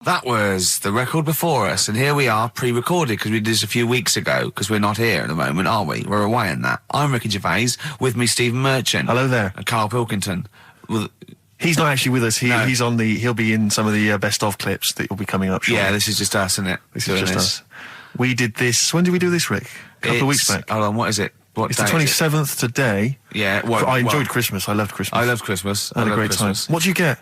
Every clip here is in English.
That was the record before us, and here we are, pre-recorded, because we did this a few weeks ago, because we're not here at the moment, are we? We're away in that. I'm Ricky Gervais, with me Stephen Merchant. Hello there. And Karl Pilkington. Well, he's not actually with us. He'll be in some of the best of clips that will be coming up shortly. Yeah, this is just us, isn't it? This is just us. We did this, when did we do this, Rick? A couple of weeks back. Hold on, what is it? It's the 27th today. Yeah. I enjoyed Christmas. I loved Christmas. I loved Christmas. I had a great time. What did you get?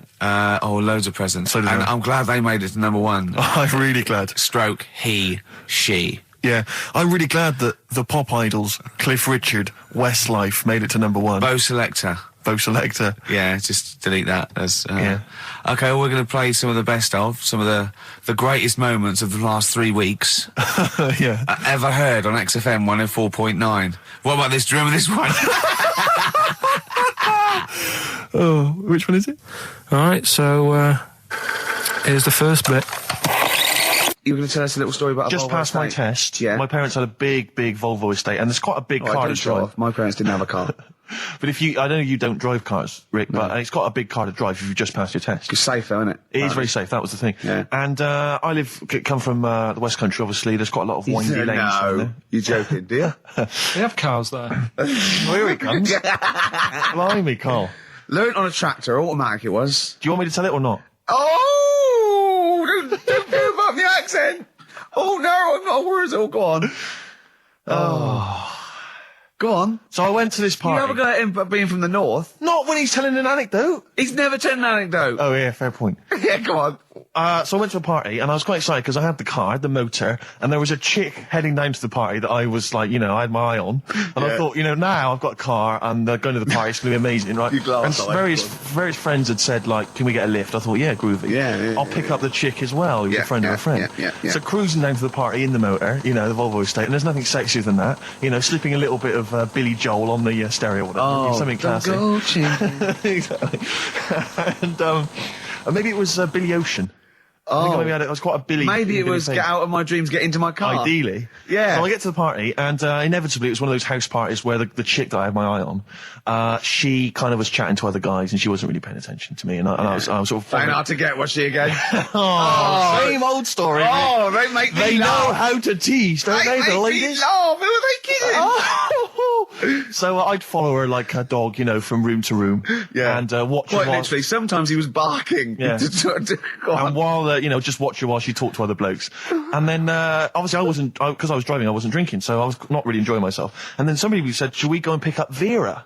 Loads of presents. So did and I. I'm glad they made it to number one. I'm really glad. Stroke, he, she. Yeah. I'm really glad that the pop idols, Cliff Richard, Westlife, made it to number one. Bo Selector. Yeah, just delete that. Yeah. Okay, well, we're going to play some of the best of, some of the greatest moments of the last 3 weeks. Yeah. Ever heard on XFM 104.9. What about this? Do you remember this one? Oh, which one is it? All right, so here's the first bit. You were going to tell us a little story about Just past my test, my parents had a big Volvo estate, and there's quite a big car to drive. My parents didn't have a car. But I know you don't drive cars, Rick, but it's got a big car to drive if you've just passed your test. It's safe, though, isn't it? It is very safe, that was the thing. Yeah. And I come from the West Country, obviously. There's quite a lot of windy lanes. No, you're joking, do you? They have cars there. Well, here he comes. Blimey, Carl. Learned on a tractor, automatic it was. Do you want me to tell it or not? Oh! Don't move up the accent! Oh, no, I'm not a word. Go on. Oh. Go on. So I went to this party. You never got him being from the north. Not when he's telling an anecdote. He's never told an anecdote. Oh, yeah, fair point. Yeah, go on. So I went to a party, and I was quite excited because I had the car, the motor, and there was a chick heading down to the party that I was like, I had my eye on. And I thought, now I've got a car, and going to the party, it's going to be amazing, right? And various friends had said, like, can we get a lift? I thought, yeah, groovy. Yeah, I'll pick up the chick as well, who's a friend of a friend. Yeah. So cruising down to the party in the motor, the Volvo estate, and there's nothing sexier than that. Slipping a little bit of Billy Joel on the stereo or whatever. Oh, something classic. Exactly. And maybe it was Billy Ocean. I think maybe I was quite a Billy. Maybe it was Get Out of My Dreams, Get Into My Car. Ideally. Yeah. So I get to the party, and inevitably it was one of those house parties where the chick that I had my eye on, she kind of was chatting to other guys, and she wasn't really paying attention to me, and I was sort of... Trying hard to get, was she again? Same old story. Oh, they make me They laugh. know how to tease, don't they, the ladies? They make me laugh. Who are they kidding? So I'd follow her like a dog, from room to room. Yeah. And watch her Quite while... literally. Sometimes he was barking. Yeah. And while, just watch her while she talked to other blokes. And then, obviously because I was driving, I wasn't drinking, so I was not really enjoying myself. And then somebody said, should we go and pick up Vera?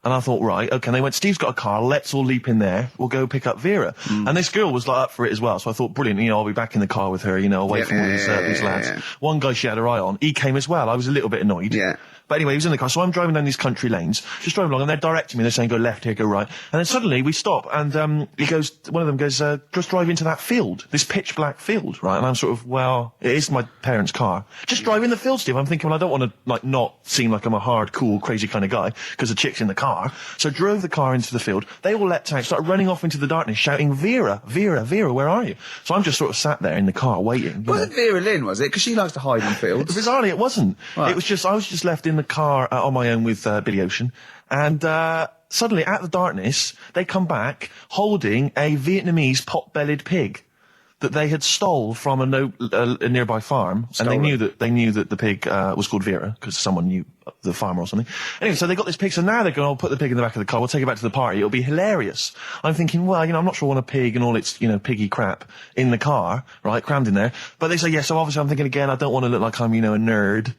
And I thought, right, okay. And they went, Steve's got a car, let's all leap in there, we'll go pick up Vera. And this girl was like up for it as well, so I thought, brilliant, I'll be back in the car with her, away from all these lads. Yeah. One guy she had her eye on, he came as well, I was a little bit annoyed. Yeah. But anyway, he was in the car, so I'm driving down these country lanes, just driving along, and they're directing me, they're saying, go left here, go right. And then suddenly we stop, and one of them goes, just drive into that field, this pitch black field, right? And I'm sort of, well, it is my parents' car. Just drive in the field, Steve. I'm thinking, well, I don't want to, not seem like I'm a hard, cool, crazy kind of guy, because the chick's in the car. So drove the car into the field. They all leapt out, started running off into the darkness, shouting, Vera, Vera, Vera, where are you? So I'm just sort of sat there in the car, waiting. Wasn't Vera Lynn, was it? Because she likes to hide in fields. Bizarrely, it wasn't. Right. It was just, I was just left in the car on my own with Billy Ocean, and suddenly, out of the darkness, they come back holding a Vietnamese pot-bellied pig that they had stole from a nearby farm, and they knew that the pig was called Vera because someone knew the farmer or something. Anyway, so they got this pig, so now they're going, I'll put the pig in the back of the car, we'll take it back to the party, it'll be hilarious. I'm thinking, well, I'm not sure I want a pig and all its, piggy crap in the car, right, crammed in there. But they say, yeah, so obviously I'm thinking again, I don't want to look like I'm, a nerd.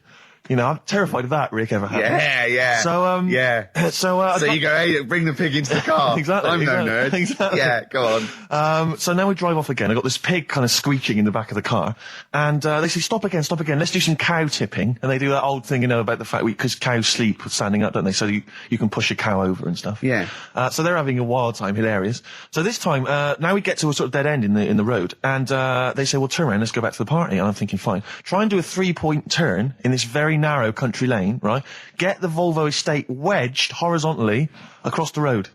I'm terrified of that, Rick, ever happened. Yeah. So, So you go, hey, bring the pig into the car. Exactly. I'm no nerd. Exactly. Yeah, go on. So now we drive off again. I got this pig kind of screeching in the back of the car. And, they say, stop again. Let's do some cow tipping. And they do that old thing, about the fact because cows sleep standing up, don't they? So you can push a cow over and stuff. Yeah. So they're having a wild time, hilarious. So this time, now we get to a sort of dead end in the road. And, they say, well, turn around, let's go back to the party. And I'm thinking, fine. Try and do a 3-point turn in this very narrow country lane, right? Get the Volvo estate wedged horizontally across the road.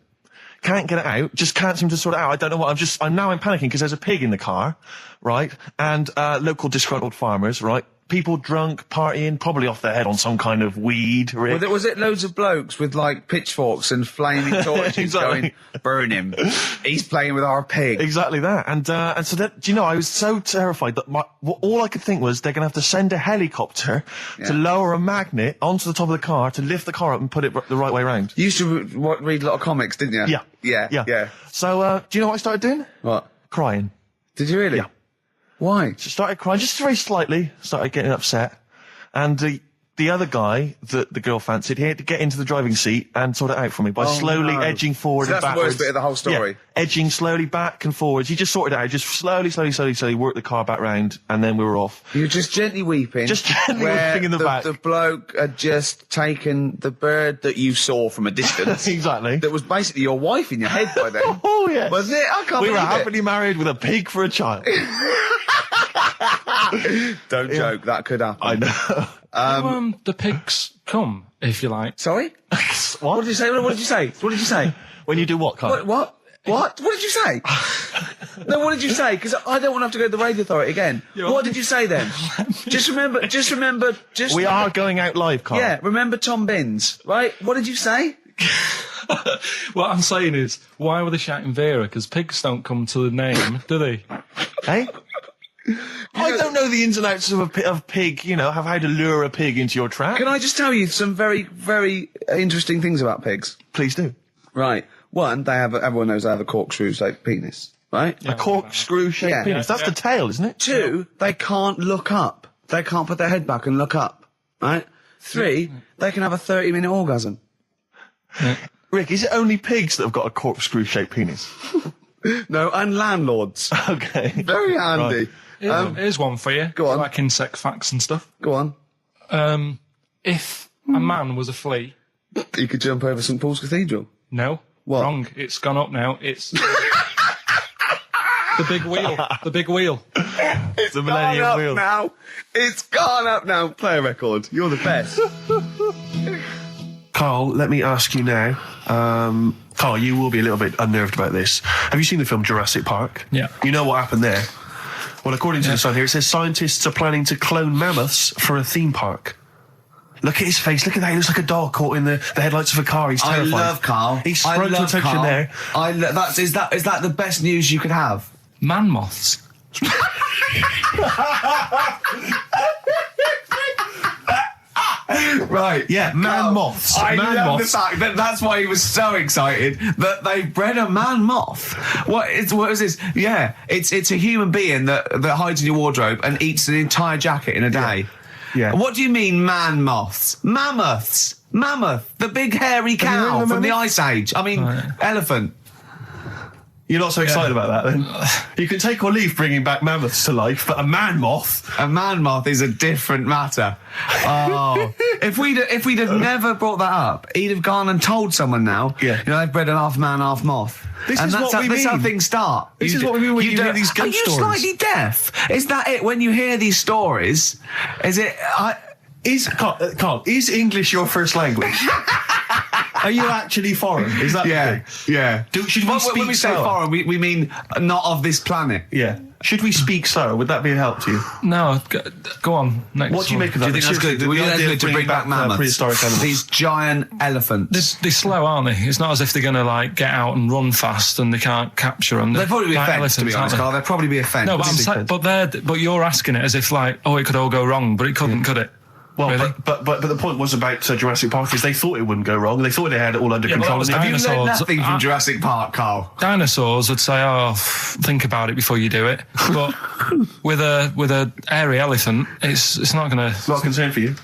Can't get it out, just can't seem to sort it out. I don't know what, I'm panicking because there's a pig in the car, right? And, local disgruntled farmers, right? people drunk, partying, probably off their head on some kind of weed. Rick. Was it loads of blokes with like pitchforks and flaming torches Exactly. going, burn him? He's playing with our pig. Exactly that. And so that, do you know, I was so terrified that all I could think was they're going to have to send a helicopter to lower a magnet onto the top of the car to lift the car up and put it the right way around. You used to read a lot of comics, didn't you? Yeah. So, do you know what I started doing? What? Crying. Did you really? Yeah. Why? Just started crying, just very slightly, started getting upset. And the other guy that the girl fancied, he had to get into the driving seat and sort it out for me by slowly edging forward and that's backwards. the worst bit of the whole story. Yeah, edging slowly back and forwards. He just sorted it out, just slowly worked the car back round, and then we were off. You were just gently weeping. Just gently where weeping in the back. The bloke had just taken the bird that you saw from a distance. Exactly. That was basically your wife in your head by then. Oh, yes. Was it? I can't We were believe it. happily married with a pig for a child. Don't joke, that could happen. I know. The pigs come, if you like. Sorry? What did you say? What did you say? What did you say? When you do what, Carl? What? What did you say? No, what did you say? Because I don't want to have to go to the radio authority again. What did you say then? Just remember. We are going out live, Carl. Yeah, remember Tom Binns, right? What did you say? What I'm saying is, why were they shouting Vera? Because pigs don't come to the name, do they? Hey? I don't know the ins and outs of pig, you know, how to lure a pig into your trap. Can I just tell you some very, very interesting things about pigs? Please do. Right. One, everyone knows they have a corkscrew-shaped penis, right? A corkscrew-shaped penis. That's the tail, isn't it? Two, they can't look up. They can't put their head back and look up, right? Three, they can have a 30-minute orgasm. Rick, is it only pigs that have got a corkscrew-shaped penis? No, and landlords. Okay. Very handy. Right. Here's one for you. Go on. Like insect facts and stuff. Go on. If a man was a flea... You could jump over St Paul's Cathedral. No. What? Wrong. It's gone up now. It's... the big wheel. The big wheel. It's the Millennium Wheel. Now. It's gone up now. Play a record. You're the best. Carl, let me ask you now. Carl, you will be a little bit unnerved about this. Have you seen the film Jurassic Park? Yeah. You know what happened there? Well, according to the Sun here, it says scientists are planning to clone mammoths for a theme park. Look at his face. Look at that. He looks like a dog caught in the headlights of a car. He's terrified. I love Carl. He's sprung to attention Carl. there. Is that the best news you could have? Man-moths. Right. Yeah, man-moths. I love the Man-moths. fact that that's why he was so excited that they bred a man-moth. What is this? Yeah, it's a human being that hides in your wardrobe and eats an entire jacket in a day. Yeah. What do you mean man-moths? Mammoths. Mammoth. The big hairy Have you heard cow of a from the mammoth? Ice Age. I mean, elephant. You're not so excited about that, then? You can take or leave bringing back mammoths to life, but a man-moth... A man-moth is a different matter. Oh. if we'd have never brought that up, he'd have gone and told someone now, Yeah. you know, they've bred an half man, half moth. This and is that's what how, we that's how mean. things start. This is what we mean when you hear these ghost Are you stories. slightly deaf? Is that it? When you hear these stories, is it... Carl, is English your first language? Are you actually foreign? Is that the thing? Yeah. Should we When speak we say sour? foreign, we mean not of this planet. Yeah. Should we speak sour? Would that be a help to you? No, go on. Next What do you one. make of that? Do you think that's good? The Do you think that's idea good of to bring bringing back mammoths? prehistoric animals. These giant elephants. They're slow, aren't they? It's not as if they're going to like get out and run fast and they can't capture them. They'd probably be a Like fence, to be elephants, honest, aren't Carl. They'd probably be a fence. they? No, but I'm saying, but you're asking it as if like, oh, it could all go wrong, but it couldn't, could it? Well, Really? but the point was about Jurassic Park is they thought it wouldn't go wrong. They thought they had it all under Yeah, but control. that was and they- Have you learned dinosaurs. nothing from Jurassic Park, Carl? Dinosaurs would say, "Oh, think about it before you do it." But with a hairy elephant, it's not going to. Not a concern for you.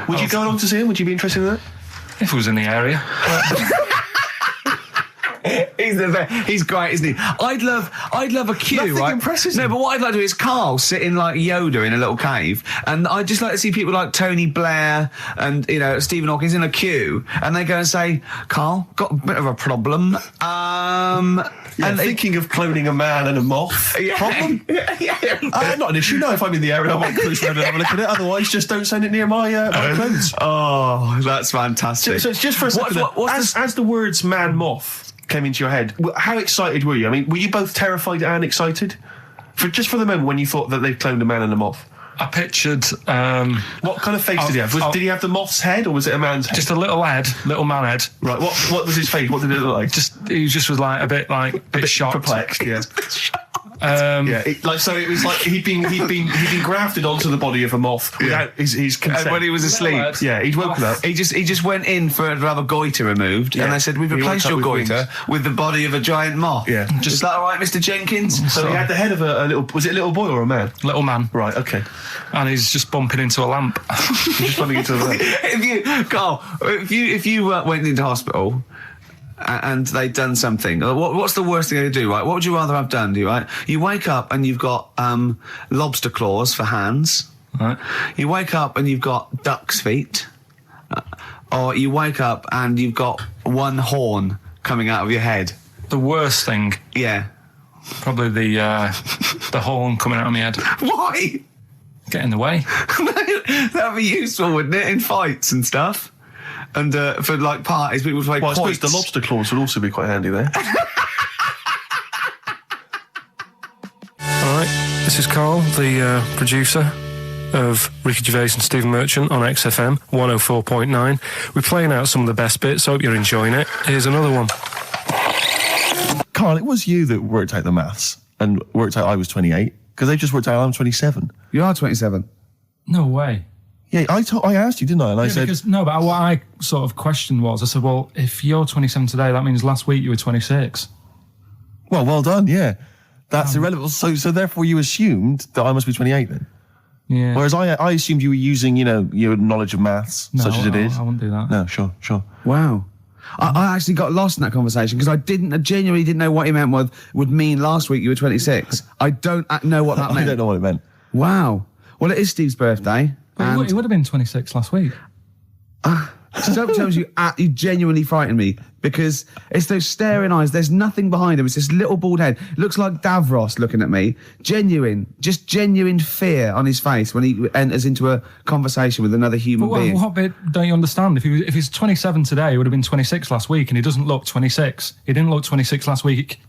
Would you go along to see him? Would you be interested in that? If it was in the area, He's great, isn't he? I'd love a queue, Nothing right? impresses No, him. but what I'd like to do is Carl sitting like Yoda in a little cave, and I'd just like to see people like Tony Blair and Stephen Hawkins in a queue, and they go and say, "Carl, got a bit of a problem." And thinking of cloning a man and a moth. Problem? Not an issue. No, if I'm in the area, I might cruise around and have a look at it. Otherwise, just don't send it near my clothes. Oh, that's fantastic. So it's just for a second. As the words man-moth came into your head, how excited were you? I mean, were you both terrified and excited? For the moment when you thought that they'd cloned a man and a moth? I pictured What kind of face did he have? Did he have the moth's head, or was it a man's head? just a little man head. Right. What was his face? What did it look like? He just was like a bit shocked. Perplexed. Yeah. So it was like he'd been grafted onto the body of a moth without his consent. And when he was asleep, he'd woken up. he just went in to have a goiter removed, and they said, "We've replaced your goiter with the body of a giant moth." Yeah. Is that all right, Mr. Jenkins? So he had the head of a little. Was it a little boy or a man? Little man. Right. Okay. And he's just bumping into a lamp. He's just running into a lamp. if you went into hospital and they'd done something, what's the worst thing they could do, right? What would you rather have done, right? You wake up and you've got lobster claws for hands. Right. You wake up and you've got duck's feet. Or you wake up and you've got one horn coming out of your head. The worst thing, Yeah. probably the horn coming out of my head. Why? Get in the way. That'd be useful, wouldn't it, in fights and stuff? And for like parties, people would play Well, I suppose quoits. the lobster claws would also be quite handy there. All right, this is Carl, the producer of Ricky Gervais and Stephen Merchant on XFM 104.9. We're playing out some of the best bits. Hope you're enjoying it. Here's another one. Carl, it was you that worked out the maths and worked out I was 28, because they just worked out I'm 27. You are 27. No way. Yeah, I asked you, didn't I? And I said... But what I sort of questioned was, I said, well, if you're 27 today, that means last week you were 26. Well done, yeah. That's irrelevant. So therefore you assumed that I must be 28 then? Yeah. Whereas I assumed you were using, your knowledge of maths, such as it is. I wouldn't do that. No, sure. Wow. I actually got lost in that conversation because I genuinely didn't know what he meant would mean last week you were 26. I don't know what that meant. I don't know what it meant. Wow. Well, it is Steve's birthday. But he would have been 26 last week. Sometimes you genuinely frighten me because it's those staring eyes. There's nothing behind him. It's this little bald head. Looks like Davros looking at me. Genuine fear on his face when he enters into a conversation with another human being. What bit don't you understand? If he's 27 today, he would have been 26 last week, and he doesn't look 26. He didn't look 26 last week.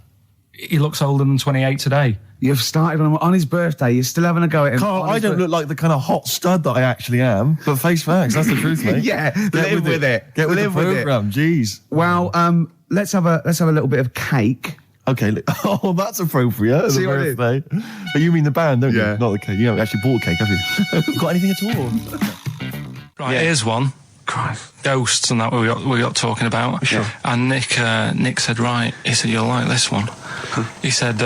He looks older than 28 today. You've started on his birthday. You're still having a go at him. Carl, I don't look like the kind of hot stud that I actually am, but face facts, that's the truth, mate. Yeah, live with it. Get with Live the programme, jeez. Well, let's have a little bit of cake. Okay, oh, that's appropriate. See The what I did? birthday. But you mean the band, don't Yeah. you? Not the cake. You haven't actually bought a cake, have you? Got anything at all? Right, here's one. Christ. Ghosts and that we got talking about. Sure. And Nick said, right, he said, you'll like this one. He said,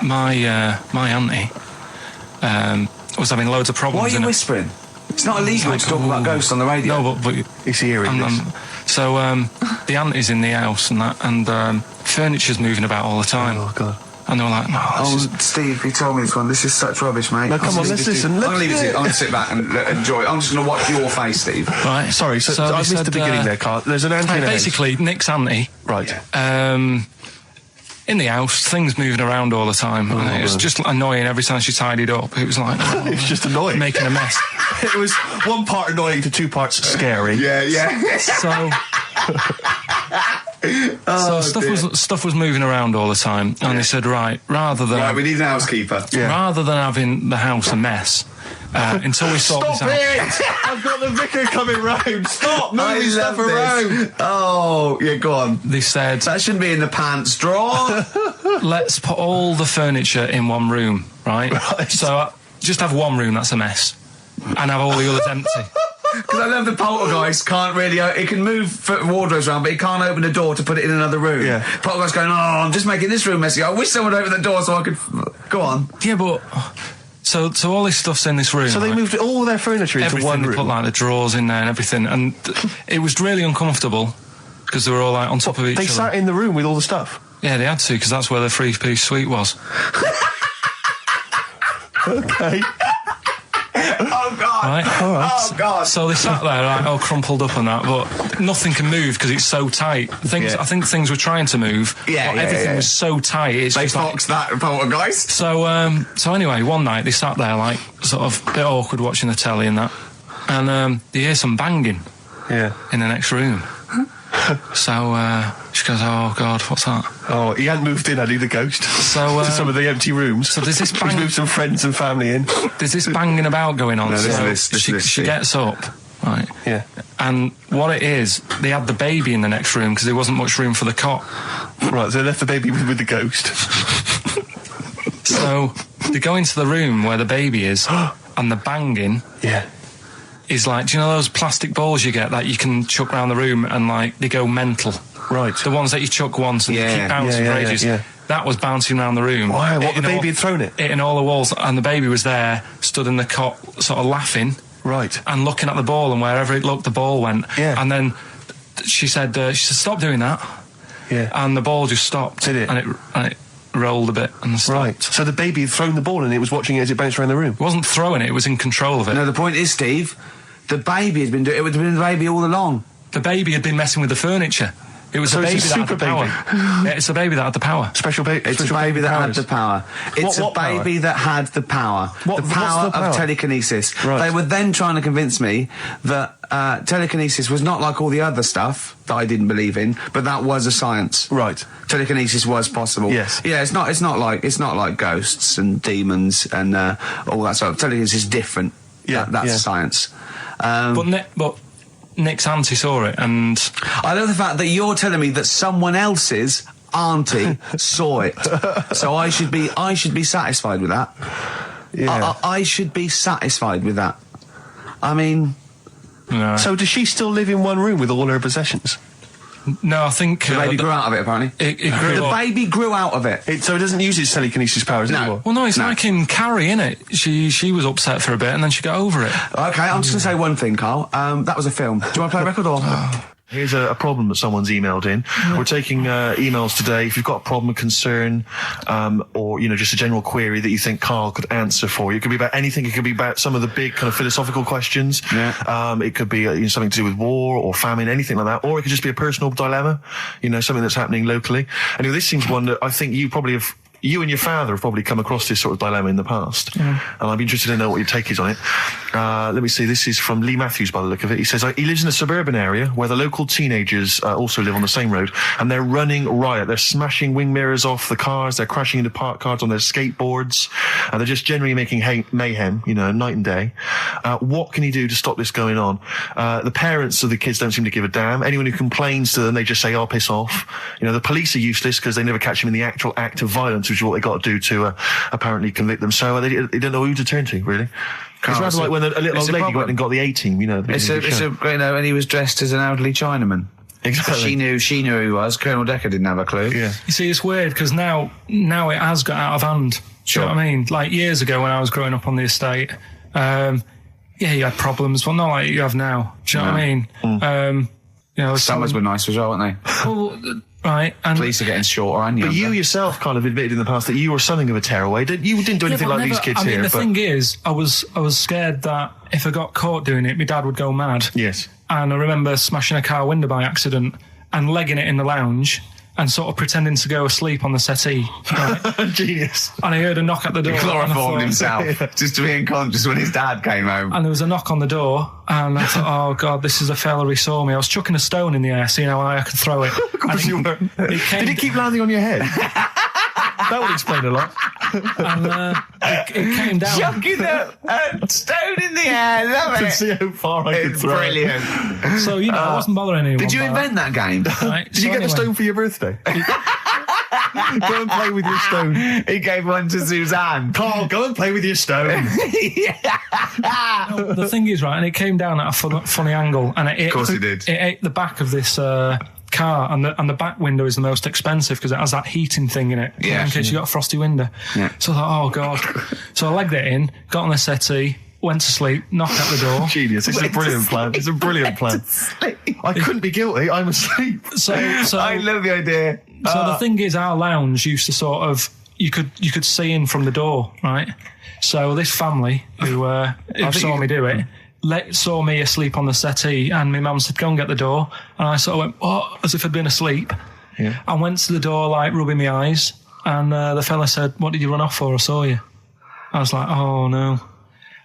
my auntie was having loads of problems. Why are you whispering? It's not illegal to talk about ghosts on the radio. No, but It's hearing this. so the auntie's in the house and that, and furniture's moving about all the time. Oh, God. And they were like, no, this is... Steve, he told me this one. This is such rubbish, mate. No, come on, let's listen. I'm going to leave it to you. I'm going to sit back and enjoy it. I'm just going to watch your face, Steve. Right. Sorry, so I missed the beginning there, Carl. There's an auntie in the house. Basically, Nick's auntie, Right. in the house, things moving around all the time. And it was just annoying every time she tidied up. It was like... It's just annoying. Making a mess. It was one part annoying to two parts scary. Yeah. So... stuff was moving around all the time, and they said, right, we need an housekeeper. rather than having the house a mess, until we sort this Stop out. it! I've got the vicar coming round. Stop moving stuff around. Oh, yeah, go on. They said, That shouldn't be in the pants drawer. let's put all the furniture in one room, right? So just have one room that's a mess, and have all the others empty. Because I love the poltergeist can't really... It can move wardrobes around, but it can't open a door to put it in another room. Yeah. Poltergeist going, I'm just making this room messy. I wish someone would open the door so I could... Go on. Yeah, but... So all this stuff's in this room. So they right? moved all their furniture into Everything, one they room. put like the drawers in there and everything, and it was really uncomfortable because they were all like on top of each They other. sat in the room with all the stuff. Yeah, they had to, because that's where the three-piece suite was. Okay. Oh, God. Right? All right. Oh, God. So they sat there, like, all crumpled up and that, but nothing can move because it's so tight. I think things were trying to move, but everything was so tight. It's They just like, foxed that poltergeist. So anyway, one night they sat there, like, sort of a bit awkward watching the telly and that, and they hear some banging Yeah. in the next room. So she goes, "Oh God, what's that?" Oh, he hadn't moved in, had he, the ghost? So to some of the empty rooms. So there's this He's moved some friends and family in. There's this banging about going on. No, so she gets up, right? Yeah. And what it is, they had the baby in the next room because there wasn't much room for the cot. Right, so they left the baby with the ghost. So they go into the room where the baby is, and the banging is like, do you know those plastic balls you get that you can chuck around the room and like they go mental? Right. The ones that you chuck once and they keep bouncing for ages. Yeah. That was bouncing around the room. Why? What, the baby had thrown it? Hitting all the walls, and the baby was there, stood in the cot, sort of laughing. Right. And looking at the ball, and wherever it looked, the ball went. Yeah. And then she said, "Stop doing that." Yeah. And the ball just stopped. Did it? And it rolled a bit and stopped. Right. So the baby had thrown the ball and it was watching it as it bounced around the room. It wasn't throwing it; it was in control of it. No, the point is, Steve, the baby has been doing it. It's been the baby all along. The baby had been messing with the furniture. It was So the baby it's a that had the super power. baby. Yeah, it's the baby that had the power. Special baby. It's a baby that had the power. It's What a baby that had the power. What- the power what's the power? of telekinesis. Right. They were then trying to convince me that telekinesis was not like all the other stuff that I didn't believe in, but that was a science. Right. Telekinesis was possible. Yes. Yeah, it's not like ghosts and demons and all that stuff. Telekinesis is different. Yeah, That's science. But Nick's auntie saw it, and I love the fact that you're telling me that someone else's auntie saw it, so I should be satisfied with that. Yeah. I should be satisfied with that. I mean, no, So does she still live in one room with all her possessions? I think the baby grew out of it. Apparently, it grew the up. baby grew out of it. So it doesn't use its telekinesis powers anymore? Well, no, it's No. like in Carrie, innit? She was upset for a bit, and then she got over it. Okay, I'm just gonna say one thing, Carl. That was a film. Do you want to play a record or? Here's a problem that someone's emailed in. We're taking emails today. If you've got a problem, a concern, or just a general query that you think Carl could answer for you, it could be about anything. It could be about some of the big kind of philosophical questions. Yeah. It could be something to do with war or famine, anything like that, or it could just be a personal dilemma. Something that's happening locally. Anyway, this seems one that I think you and your father have probably come across this sort of dilemma in the past. And I'd be interested to know what your take is on it. Let me see. This is from Lee Matthews by the look of it. He says, he lives in a suburban area where the local teenagers also live on the same road, and they're running riot. They're smashing wing mirrors off the cars. They're crashing into parked cars on their skateboards. And they're just generally making mayhem, night and day. What can he do to stop this going on? The parents of the kids don't seem to give a damn. Anyone who complains to them, they just say, "Oh, piss off." The police are useless because they never catch them in the actual act of violence, which is what they got to do to apparently convict them. So they don't know who to turn to, really. It's rather like when a little old lady went and got the A-team, and he was dressed as an elderly Chinaman. Exactly. She knew who he was. Colonel Decker didn't have a clue. Yeah. You see, it's weird because now it has got out of hand. Do you know what I mean? Like years ago when I was growing up on the estate, you had problems, but not like you have now. Do you know what I mean? Summers were nice as well, weren't they? Well, right. And police are getting shorter and younger. But you yourself kind of admitted in the past that you were something of a tearaway. You didn't do anything like these kids here. The thing is, I was scared that if I got caught doing it, my dad would go mad. Yes. And I remember smashing a car window by accident and legging it in the lounge and sort of pretending to go asleep on the settee. Right? Genius. And I heard a knock at the door. He chloroformed himself just to be unconscious when his dad came home. And there was a knock on the door, and I thought, oh God, this is a fella who saw me. I was chucking a stone in the air, seeing how high I could throw it. Of course you were. Did it keep landing on your head? That would explain a lot. And it came down. Chucking a stone in the air, love To it. see how far I could It's throw brilliant. So, I wasn't bothering anyone. Did you by invent that game? Right? Did you get the stone for your birthday? Go and play with your stone. He gave one to Suzanne. Carl, go and play with your stone. The thing is, right, and it came down at a funny angle, and Of course it did. It ate the back of this car, and the back window is the most expensive because it has that heating thing in it. Yeah. In case you got a frosty window. Yeah. So I thought, oh God. So I legged it in, got on the settee, went to sleep, knocked at the door. Genius. It's a brilliant plan. It's a brilliant plan. I couldn't be guilty. I'm asleep. So I love the idea. So the thing is, our lounge used to sort of you could see in from the door, right? So this family who saw me do it saw me asleep on the settee, and my mum said, "Go and get the door," and I sort of went, "What?" as if I'd been asleep. Yeah. I went to the door, like rubbing my eyes, and the fella said, "What did you run off for? I saw you." I was like, "Oh no."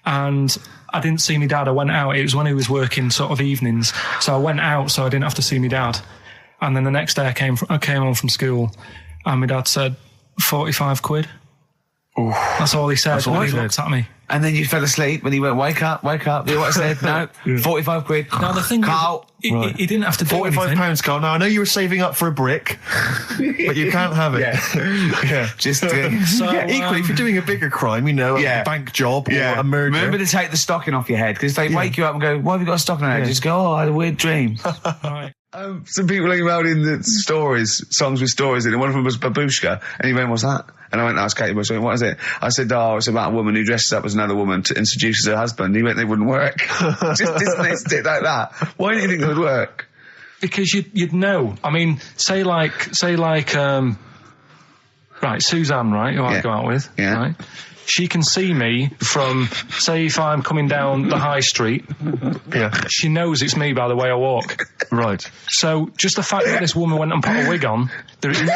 And I didn't see my dad. I went out. It was when he was working sort of evenings. So I went out so I didn't have to see my dad. And then the next day I came home from school, and my dad said, 45 quid. Ooh. That's all he said. That's all he said. Looked at me. And then you fell asleep and he went, wake up. You know what I said? No, 45 quid. Now the thing Carl. is, he didn't have to do anything. £45, Carl. Now, I know you were saving up for a brick, but you can't have it. Yeah. Just equally, if you're doing a bigger crime, a bank job or a murder. Remember to take the stocking off your head, because they wake you up and go, why have you got a stocking on your head? Just go, I had a weird dream. Right. Some people emailed in the songs with stories in it. One of them was Babushka, and he went, what's that? And I went, that's Katie Bush. I went, what is it? I said, it's about a woman who dresses up as another woman and seduces her husband. He went, they wouldn't work. Just dismissed it like that. Why do you think it would work? Because you'd know. I mean, say like, right, Suzanne, right, who I go out with, right? She can see me from, say, if I'm coming down the high street. Yeah. She knows it's me by the way I walk. Right. So just the fact that this woman went and put a wig on, there is no...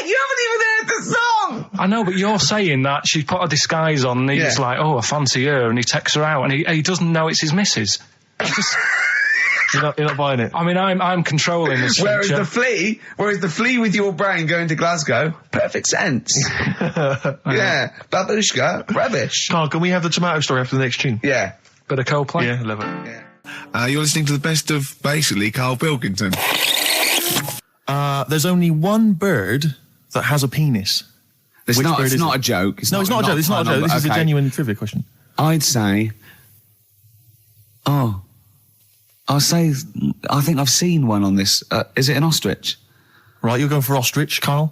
You haven't even heard the song! I know, but you're saying that she put a disguise on and he's like, I fancy her, and he takes her out and he doesn't know it's his missus. You're not buying it. I mean, I'm controlling this. Whereas the flea with your brain going to Glasgow, perfect sense. Yeah, Babushka, rubbish. Carl, can we have the tomato story after the next tune? Yeah. Bit of Coldplay. Yeah, love it. Yeah. You're listening to the best of, basically, Karl Pilkington. There's only one bird that has a penis. It's not a joke. It's not a joke. This is a genuine trivia question. I'd say... I think I've seen one on this. Is it an ostrich? Right, you're going for ostrich, Carl?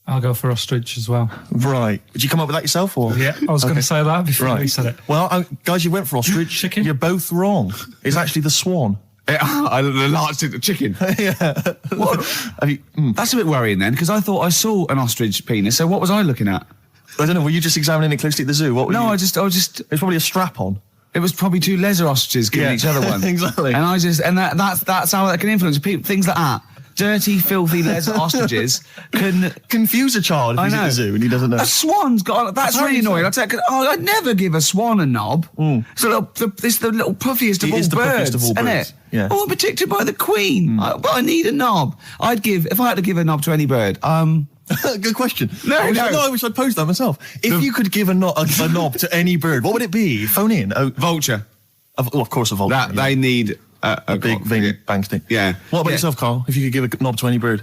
I'll go for ostrich as well. Right. Did you come up with that yourself, or? Yeah, I was going to say that before you said it. Well, guys, you went for ostrich. Chicken? You're both wrong. It's actually the swan. The large chicken. Yeah. What? That's a bit worrying then, because I thought I saw an ostrich penis. So what was I looking at? I don't know. Were you just examining it closely at the zoo? I was just. It's probably a strap on. It was probably two lesser ostriches giving each other one. Exactly. And that's how that can influence people. Things like that. Dirty, filthy lesser ostriches can confuse a child if he's at the zoo and he doesn't know. A swan's got. That's really annoying. I'd never give a swan a knob. It's the little puffiest of all birds, isn't it? Yeah. I'm protected by the queen. But I need a knob. If I had to give a knob to any bird, Good question. I wish I'd posed that myself. If you could give a knob to any bird, what would it be? Phone in. Vulture. Of course, a vulture. They need a big bang stick. Yeah. What about yourself, Carl? If you could give a knob to any bird,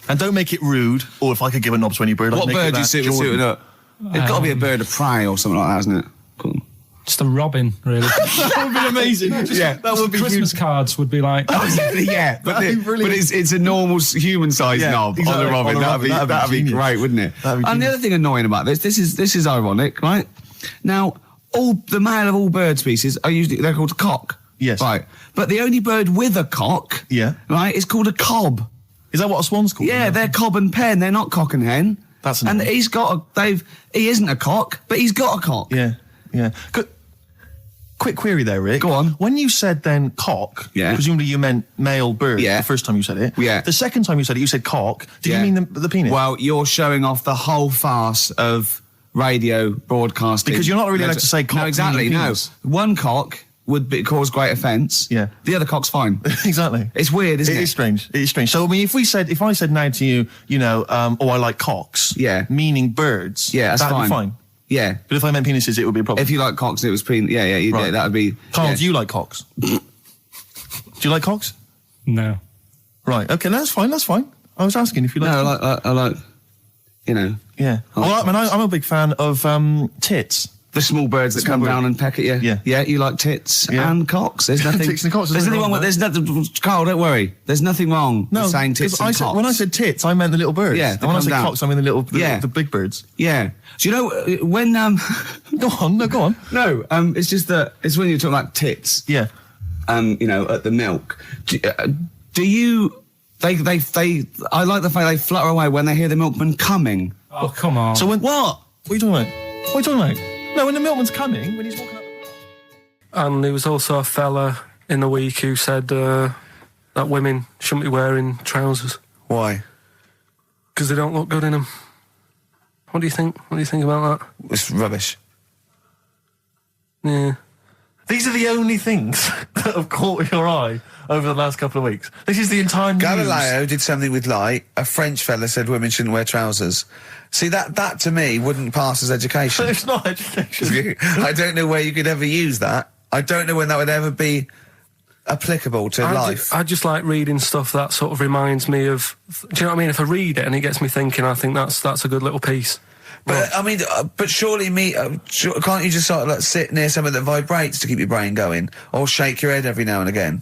and don't make it rude. Or if I could give a knob to any bird, what bird do you suit up? It's got to be a bird of prey or something like that, hasn't it? Cool. Just a robin, really. That would be amazing. That would be Christmas cards would be like. But it's a normal human-sized knob on the robin. That'd be great, wouldn't it? And the other thing annoying about this is ironic, right? Now, the male of all bird species they're called a cock. Yes. Right. But the only bird with a cock, right, is called a cob. Is that what a swan's called? Yeah, they're cob and pen. They're not cock and hen. That's annoying. And he isn't a cock, but he's got a cock. Yeah. Yeah. Quick query there, Rick. Go on. When you said then cock, presumably you meant male bird the first time you said it. Yeah. The second time you said it, you said cock. Did you mean the penis? Well, you're showing off the whole farce of radio broadcasting. Because you're not really allowed to say cock. No, exactly, no. Penis. One cock would cause great offence. Yeah. The other cock's fine. Exactly. It's weird, isn't it? It is strange. It is strange. So, I mean, if I said now to you, I like cocks. Yeah. Meaning birds. Yeah, that's that'd fine. Be fine. Yeah. But if I meant penises, it would be a problem. If you like cocks and it was that would be... Carl, do you like cocks? Do you like cocks? No. Right, okay, that's fine. I was asking if you like... No, I like, Yeah. Well, I'm a big fan of tits. The small birds that come down and peck at you. Yeah. Yeah, you like tits and cocks. There's nothing... Tits and cocks. There's nothing wrong with... There's nothing... Carl, don't worry. There's nothing wrong with saying tits and cocks. When I said tits, I meant the little birds. Yeah, and when I said cocks, I mean the big birds. Yeah. Do you know when... Go on. No, it's just that... It's when you're talking about tits. Yeah. At the milk. Do you... I like the fact they flutter away when they hear the milkman coming. Oh, come on. So when... What are you talking about? No, when the milkman's coming, when he's walking up... And there was also a fella in the week who said that women shouldn't be wearing trousers. Why? Because they don't look good in them. What do you think? What do you think about that? It's rubbish. Yeah. These are the only things that have caught your eye over the last couple of weeks. This is the entire news. Galileo did something with light. A French fella said women shouldn't wear trousers. See, that to me wouldn't pass as education. It's not education. I don't know where you could ever use that. I don't know when that would ever be applicable to life. I just like reading stuff that sort of reminds me of... Do you know what I mean? If I read it and it gets me thinking, I think that's a good little piece. But, I mean, but surely can't you just sort of like sit near something that vibrates to keep your brain going? Or shake your head every now and again?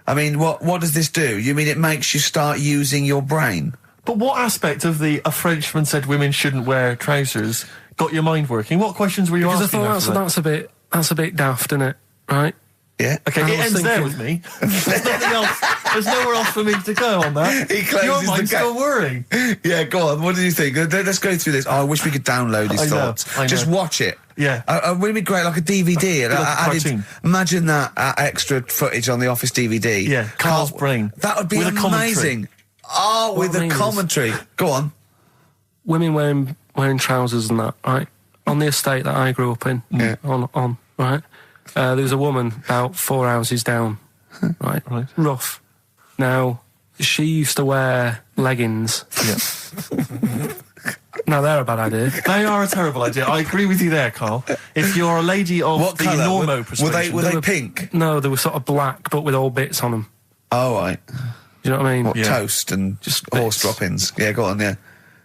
I mean, what does this do? You mean it makes you start using your brain? But what aspect of a Frenchman said women shouldn't wear trousers got your mind working? What questions were you asking? Because I thought that's a bit daft, isn't it? Right? Yeah. Okay, it ends there with me. There's nothing else. There's nowhere else for me to go on that. He closes your mind's the still whirring. Yeah, go on. What do you think? Let's go through this. Oh, I wish we could download his thoughts. I know. Just watch it. Yeah. Wouldn't it be great, like a DVD? Like a cartoon. Imagine that extra footage on the Office DVD. Yeah, Carl's brain. That would be with amazing. With a commentary. Go on. Women wearing trousers and that, right? On the estate that I grew up in, on right? There was a woman about 4 houses down, right? Rough. Now, she used to wear leggings. Yeah. Now, they're a bad idea. They are a terrible idea. I agree with you there, Carl. If you're a lady of what the colour? normo persuasion... Were they pink? No, they were sort of black, but with all bits on them. Oh, right. Do you know what I mean? What, toast and just horse droppings? Yeah, go on, yeah.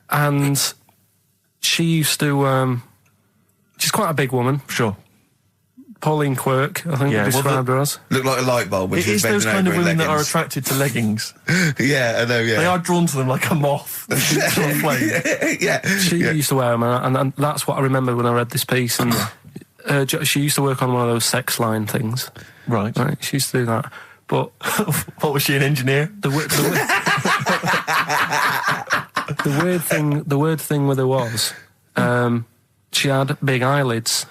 And she used to... she's quite a big woman. Sure. Pauline Quirk, I think, described her as. Looked like a light bulb. It is those kind of women that are attracted to leggings. Yeah, I know, yeah. They are drawn to them like a moth. Yeah. She used to wear them, and that's what I remember when I read this piece. And she used to work on one of those sex line things. Right. She used to do that. But what was she, an engineer? The weird thing with her was, she had big eyelids.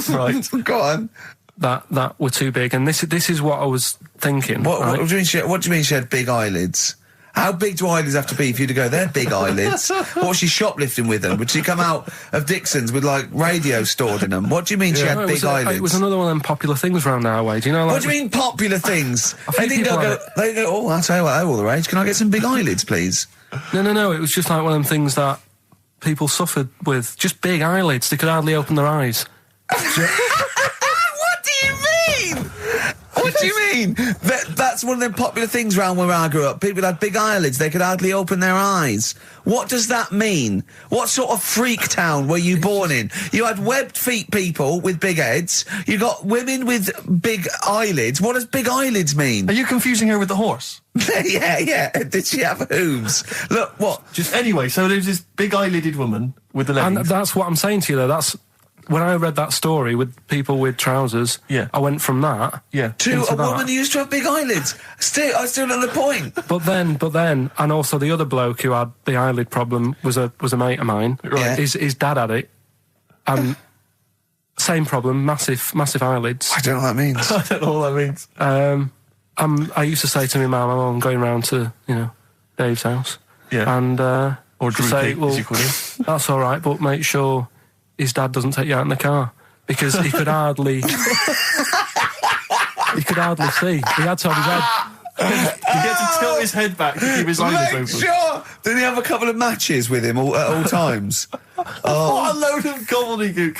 Right. Go on. That were too big, and this is what I was thinking. What do you mean she had big eyelids? How big do eyelids have to be for you to go, they're big eyelids? What was she shoplifting with them? Would she come out of Dixon's with, like, radio stored in them? What do you mean she had big eyelids? It was another one of them popular things round our way. Do you know, like... What do you mean popular things? They go, oh, I'll tell you what, they're all the rage. Can I get some big eyelids, please? No, it was just like one of them things that people suffered with. Just big eyelids. They could hardly open their eyes. What do you mean? What do you mean? That's one of them popular things round where I grew up. People had big eyelids. They could hardly open their eyes. What does that mean? What sort of freak town were you born in? You had webbed feet people with big heads. You got women with big eyelids. What does big eyelids mean? Are you confusing her with the horse? Yeah. Did she have hooves? Look, what? Anyway, so there's this big eyelidded woman with the leggings. And that's what I'm saying to you, though. That's... When I read that story with people with trousers, I went from that to a woman who used to have big eyelids. I still don't know the point. But then, and also the other bloke who had the eyelid problem was a mate of mine. Right. His dad had it, and same problem, massive eyelids. I don't know what that means. I don't know what that means. I used to say to my mum, I'm going round to Dave's house, and or Drew say, Pete, well, as you call him. That's all right, but make sure his dad doesn't take you out in the car, because he could hardly see. He had to have his head. He had to tilt his head back to keep his eyelids open. Sure. Did he have a couple of matches with him at all times? What a load of gobbledygook.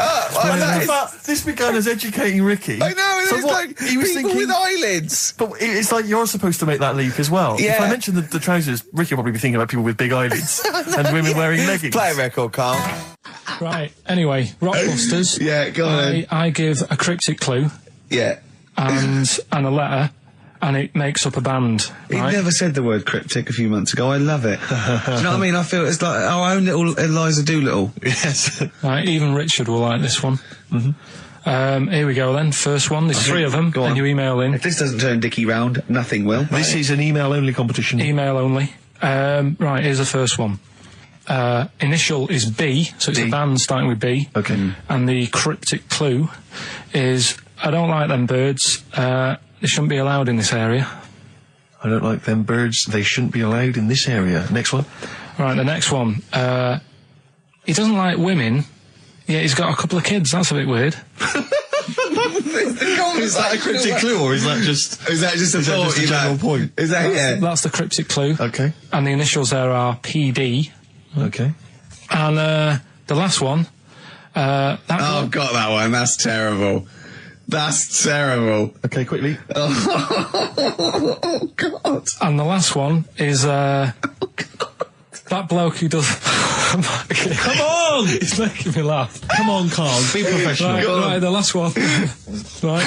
This began as educating Ricky. I know, so it's like he was people thinking, with eyelids. But it's like you're supposed to make that leap as well. Yeah. If I mentioned the trousers, Ricky will probably be thinking about people with big eyelids and women wearing leggings. Play a record, Carl. Right, anyway, Rockbusters. Yeah, go on. I give a cryptic clue. Yeah. And a letter, and it makes up a band. He never said the word cryptic a few months ago. I love it. Do you know what I mean? I feel it's like our own little Eliza Doolittle. Yes. Right, even Richard will like this one. Here we go then. First one. There's three of them, and you email in. If this doesn't turn Dickie round, nothing will. This is an email-only competition. Email only. Right, here's the first one. Initial is B, so it's a band starting with B. Okay. And the cryptic clue is, I don't like them birds. They shouldn't be allowed in this area. I don't like them birds. They shouldn't be allowed in this area. Next one. Right, the next one. He doesn't like women, yet he's got a couple of kids. That's a bit weird. Is that a cryptic clue, or is that just a general point? Is that That's the cryptic clue. Okay. And the initials there are PD. Okay. And the last one. Got that one. That's terrible. That's terrible. Okay, quickly. Oh, God. And the last one is that bloke who does. Come on! It's making me laugh. Come on, Carl. Be professional. Right, the last one. Right.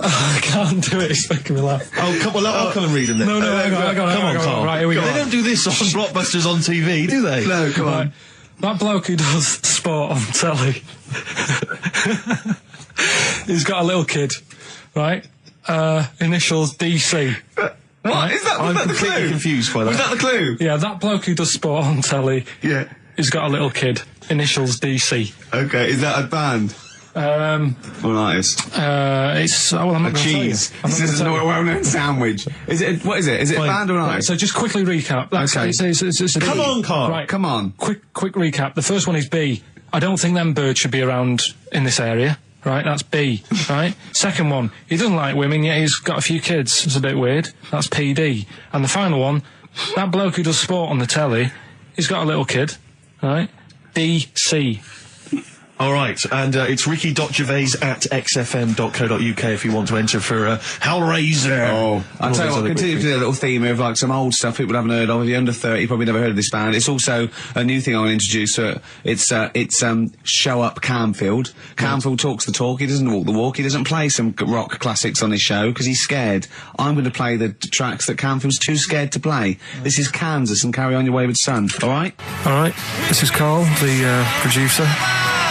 I can't do it. It's making me laugh. Oh, come on. I'll come and read them then. No, hang on. Come on, Carl. Right, here we go. They don't do this on Rockbusters on TV, do they? No, come on. That bloke who does sport on telly. He's got a little kid, right? Initials DC. What? Is that I'm the completely clue? confused by that. Was that the clue? Yeah, that bloke who does sport on telly. Yeah. He's got a little kid. Initials DC. Okay, is that a band? Or an artist? It's I'm not going to Cheese. I'm not This is gonna a tell you. well-known sandwich. Is it? What is it? Is it a band or an Right, artist? so just quickly recap. That's, Okay. it's a Come B. on, Carl. Right, Come on. quick recap. The first one is B. I don't think them birds should be around in this area. Right, that's B. Right. Second one, he doesn't like women, yet he's got a few kids. It's a bit weird. That's PD. And the final one, that bloke who does sport on the telly, he's got a little kid. Right. DC. All right, and it's ricky.gervais@xfm.co.uk if you want to enter for Hellraiser. Oh, I'll tell you what, continue to do a little theme of like some old stuff people haven't heard of. If you're under 30, you probably never heard of this band. It's also a new thing I want to introduce. It's Show Up Camfield. Camfield talks the talk, he doesn't walk the walk, he doesn't play some rock classics on his show because he's scared. I'm going to play the tracks that Camfield's too scared to play. This is Kansas and Carry On Your Wayward Son, alright? Alright, this is Carl, the producer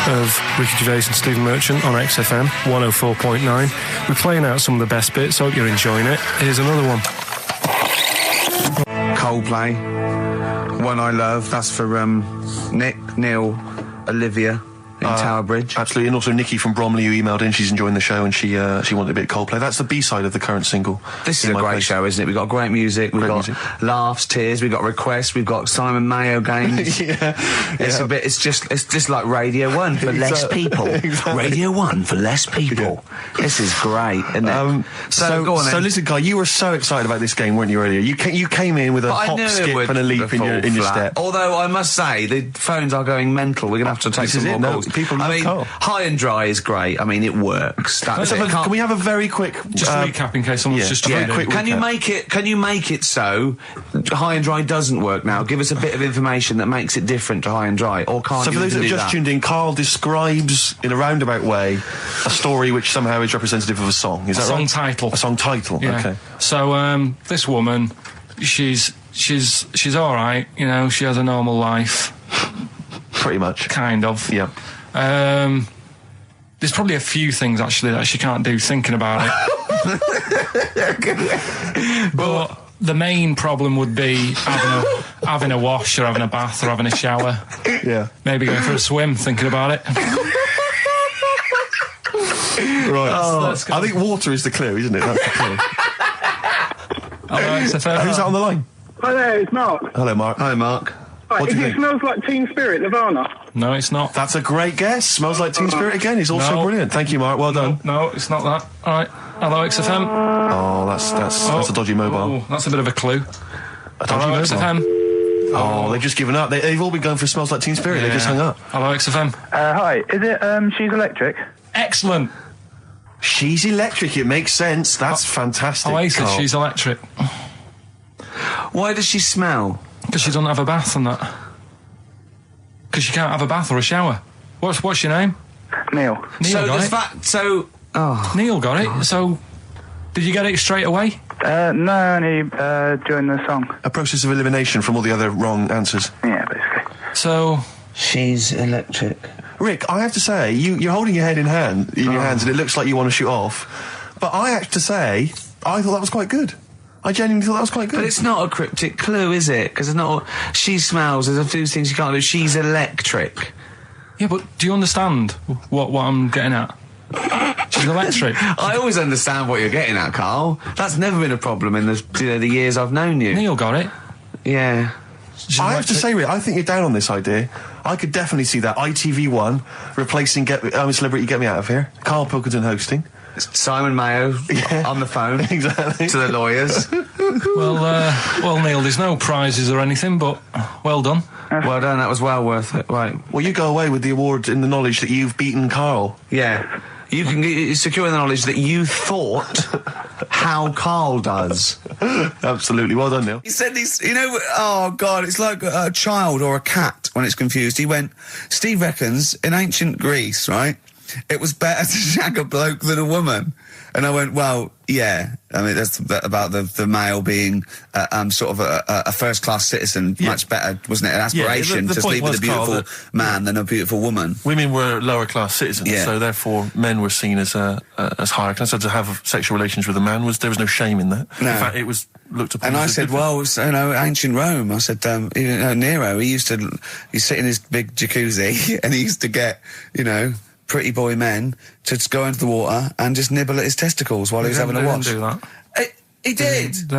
of Ricky Gervais and Stephen Merchant on XFM 104.9. We're playing out some of the best bits. Hope you're enjoying it. Here's another one. Coldplay, One I Love. That's for Nick, Neil, Olivia in Tower Bridge. Absolutely, and also Nikki from Bromley who emailed in. She's enjoying the show and she wanted a bit of Coldplay. That's the B-side of the current single. This is a great show, isn't it? We've got great music, we've got laughs, tears, we've got requests, we've got Simon Mayo games. It's just like Radio 1 for less people. Exactly. Radio 1 for less people. This is great, isn't it? So go on then. So listen, Guy, you were so excited about this game, weren't you, earlier? You came in with a hop, skip and a leap in your step. Although I must say, the phones are going mental. We're going to have to take some more calls. People love Carl. High and Dry is great. I mean, it works. That's it. Can we have a very quick... Just recap in case someone's just very joined in. quick Can you make it so High and Dry doesn't work now? Give us a bit of information that makes it different to High and Dry, or can't So you for those that do have just tuned in, Carl describes in a roundabout way a story which somehow is representative of a song. Is that right? Title. A song title. Yeah. Okay. So this woman, she's all right. You know, she has a normal life, Pretty much. kind of. Yeah. There's probably a few things actually that she can't do thinking about it. But the main problem would be having a wash or having a bath or having a shower. Yeah. Maybe going for a swim thinking about it. Right. I think water is the clue, isn't it? That's the clue. Alright, so Who's that on the line? Hi there, it's Mark. Hello, Mark. Hi, Mark. Right, What do you it think? smells like Teen Spirit, Nirvana. No, it's not. That's a great guess. Smells like Teen Spirit again. It's also No. brilliant. Thank you, Mark. Well done. No, it's not that. Alright. Hello, XFM. Oh, that's a dodgy mobile. Oh, that's a bit of a clue. A dodgy Hello, mobile. XFM. Oh, they've just given up. They've all been going for Smells Like Teen Spirit. They just hung up. Hello, XFM. Hi, is it, She's Electric? Excellent. She's electric. It makes sense. That's fantastic. Oasis, Carl. she's electric. Why does she smell? Because she doesn't have a bath and that. Because she can't have a bath or a shower. What's your name? Neil. Neil So got does it. that? So Neil got it. So, did you get it straight away? No, only, during the song. A process of elimination from all the other wrong answers. Yeah, basically. So, she's electric. Rick, I have to say, you're holding your head in your hands, and it looks like you want to shoot off. But I have to say, I thought that was quite good. I genuinely thought that was quite good. But it's not a cryptic clue, is it? Because it's not. She smells. There's a few things you can't do. She's electric. yeah, but do you understand what I'm getting at? She's electric. I always understand what you're getting at, Carl. That's never been a problem in the years I've known you. Neil got it. Yeah. She's I have to electric. say, Rick, I think you're down on this idea. I could definitely see that. ITV1 replacing I'm a Celebrity, Get Me Out of Here. Karl Pilkington hosting. Simon Mayo on the phone Exactly. to the lawyers. Well, Neil, there's no prizes or anything, but well done. Well done, that was well worth it. Right. Well, you go away with the award in the knowledge that you've beaten Karl. Yeah. You can secure the knowledge that you thought how Karl does. Absolutely. Well done, Neil. He said oh God, it's like a child or a cat when it's confused. He went, Steve reckons in ancient Greece, right, it was better to shag a bloke than a woman. And I went, well, yeah. I mean, that's about the male being sort of a first-class citizen, much better, wasn't it? An aspiration the to point sleep with was, a beautiful Karl, man than a beautiful woman. Women were lower-class citizens, so therefore men were seen as higher class. So to have sexual relations with a man, there was no shame in that. No. In fact, it was looked upon And as I a said, good well, ancient Rome. I said, Nero, he'd sit in his big jacuzzi and he used to get, pretty boy men to just go into the water and just nibble at his testicles while he was having a wash. He didn't do that. He did.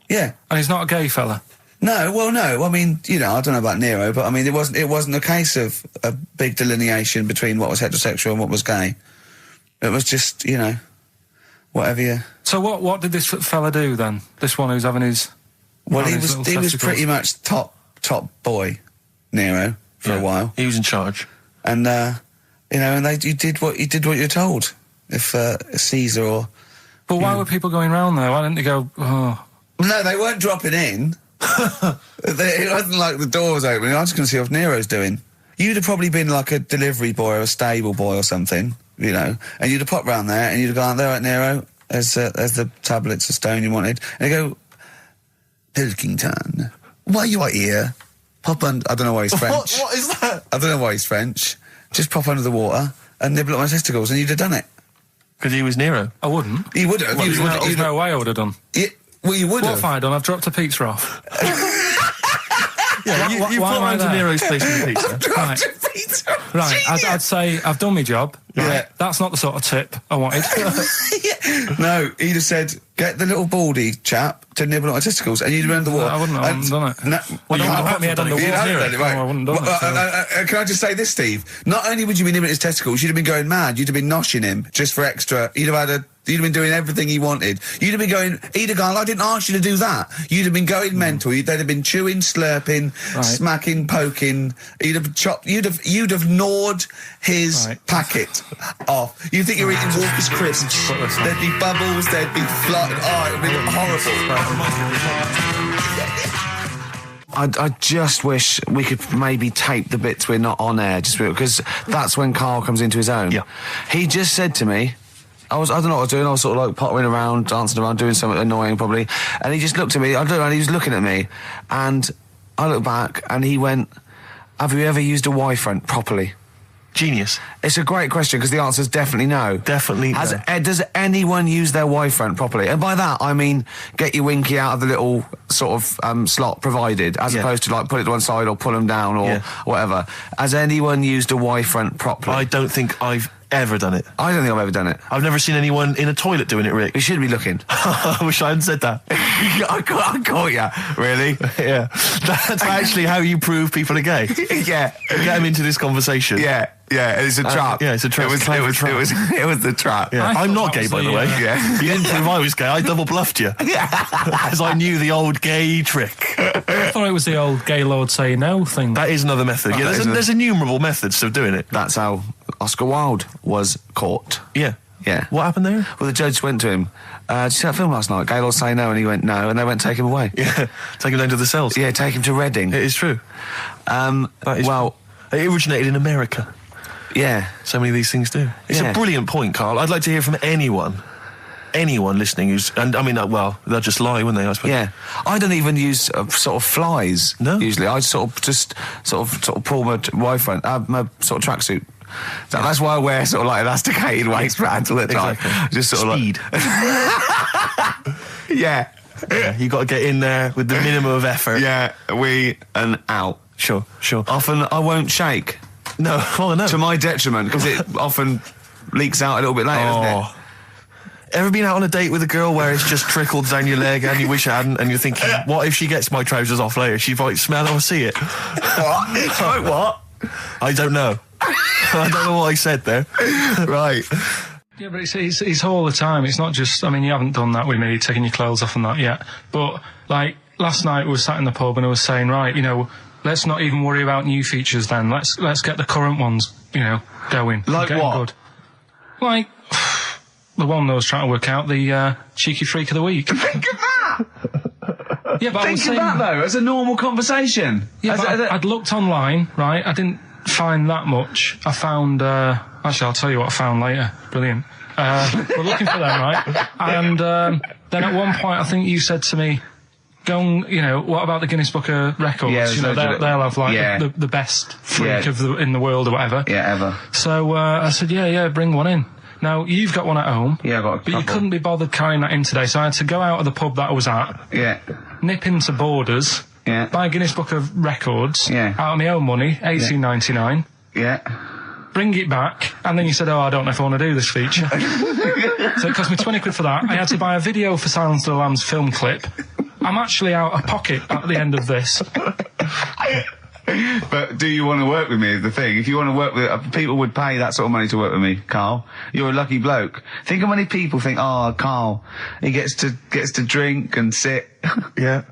Yeah. And he's not a gay fella. No, well, no. I mean, I don't know about Nero, but I mean, it wasn't a case of a big delineation between what was heterosexual and what was gay. It was just, whatever you. So what did this fella do then? This one who's having his. Well, he was pretty much top boy, Nero, for a while. He was in charge. And you did what you're told. If Caesar or. But why were people going round there? Why didn't they go? Oh. No, they weren't dropping in. It wasn't like the door was opening. I was just going to see what Nero's doing. You'd have probably been like a delivery boy or a stable boy or something, and you'd have popped round there and you'd have gone, there, right, Nero, there's the tablets of stone you wanted. And they go, Pilkington, why you are here? Pop under. I don't know why he's French. What is that? I don't know why he's French. Just pop under the water and nibble at my testicles, and you'd have done it. Because he was Nero. I wouldn't. You would have. There's no way I would have done. Well, you would have. What have I done? I've dropped a pizza off. Yeah, you why put am I into there? Nero's place with pizza. Right, I'd say I've done my job. Right? Yeah. That's not the sort of tip I wanted. No, he'd have said, get the little baldy chap to nibble at my testicles, and you'd have been under the water. I wouldn't have done it. No, Well, you don't haven't put me head done under it. You water. haven't done it, right. No, I wouldn't have done it. Can I just say this, Steve? Not only would you be nibbling at his testicles, you'd have been going mad. You'd have been noshing him just for extra. You'd have been doing everything he wanted. You'd have been going, he'd have gone, I didn't ask you to do that. You'd have been going mental. They'd have been chewing, slurping, smacking, poking. You'd have chopped, you'd have gnawed his packet off. You think you're eating Walker's crisps. There'd be bubbles, there'd be flood. Oh, it'd be horrible. I just wish we could maybe tape the bits we're not on air, just because that's when Karl comes into his own. Yeah. He just said to me, I don't know what I was doing, I was sort of like pottering around, dancing around, doing something annoying probably, and he just looked at me, I looked around, he was looking at me, and I looked back, and he went, have you ever used a Y-front properly? Genius. It's a great question, because the answer's definitely no. Definitely no. Does anyone use their Y-front properly? And by that, I mean, get your winky out of the little sort of slot provided, as opposed to like put it to one side or pull them down or whatever. Has anyone used a Y-front properly? I don't think I've ever done it. I don't think I've ever done it. I've never seen anyone in a toilet doing it, Rick. You should be looking. I wish I hadn't said that. I caught you. Really? Yeah. That's actually how you prove people are gay. Yeah. Get them into this conversation. Yeah. Yeah, it's a trap. Yeah, it's a trap. It was the trap. Yeah. I'm not gay, by the way. Yeah. You didn't prove I was gay. I double bluffed you. As I knew the old gay trick. I thought it was the old gay lord say no thing. That is another method. Yeah, there's innumerable methods of doing it. That's how Oscar Wilde was caught. Yeah. Yeah. What happened there? Well, the judge went to him, did you see that film last night? Gaylord Say No, and he went no, and they went take him away. Yeah. Take him down to the cells. Yeah, take him to Reading. It is true. It originated in America. Yeah. So many of these things do. It's a brilliant point, Karl. I'd like to hear from anyone listening who's, and I mean, they'll just lie, wouldn't they, I suppose? Yeah. I don't even use sort of flies. No. Usually. I sort of pull my Y-front, my sort of tracksuit. So that's why I wear sort of like elasticated waistbands all the time. Exactly. Just sort Speed. of like... Yeah. You got to get in there with the minimum of effort. Yeah, and out. Sure. Often I won't shake. No, no. To my detriment, because it often leaks out a little bit later, doesn't it? Ever been out on a date with a girl where it's just trickled down your leg and you wish it hadn't, and you're thinking, what if she gets my trousers off later? She might smell or see it. What? What? I don't know. I don't know what I said there. Right. Yeah, but it's all the time. It's not just, I mean, you haven't done that with me, taking your clothes off and that yet. But, like, last night we were sat in the pub and I was saying, right, you know, let's not even worry about new features then. Let's get the current ones, you know, going. Like what? Good. Like, the one that I was trying to work out, the cheeky freak of the week. Think of that! Yeah, but I was Think of saying, that, though, as a normal conversation. yeah, but I'd looked online, right? I didn't find that much. I found, actually, I'll tell you what I found later. Brilliant. We're looking for them, right? And then at one point, I think you said to me, go and, you know, what about the Guinness Book of Records? Yeah, you know, they'll have, like, yeah. the best freak in the world or whatever. Yeah, ever. So I said, yeah, bring one in. Now, you've got one at home. Yeah, I've got a But you couple. couldn't be bothered carrying that in today, so I had to go out of the pub that I was at, Yeah. nip into Borders, Yeah. buy a Guinness Book of Records, Yeah. out of my own money, $18.99, Yeah. bring it back, and then you said, I don't know if I want to do this feature. So it cost me 20 quid for that. I had to buy a video for Silence of the Lambs film clip. I'm actually out of pocket at the end of this. But do you want to work with me is the thing. If you want to work with... people would pay that sort of money to work with me, Carl. You're a lucky bloke. Think how many people think, Carl, he gets to drink and sit. Yeah.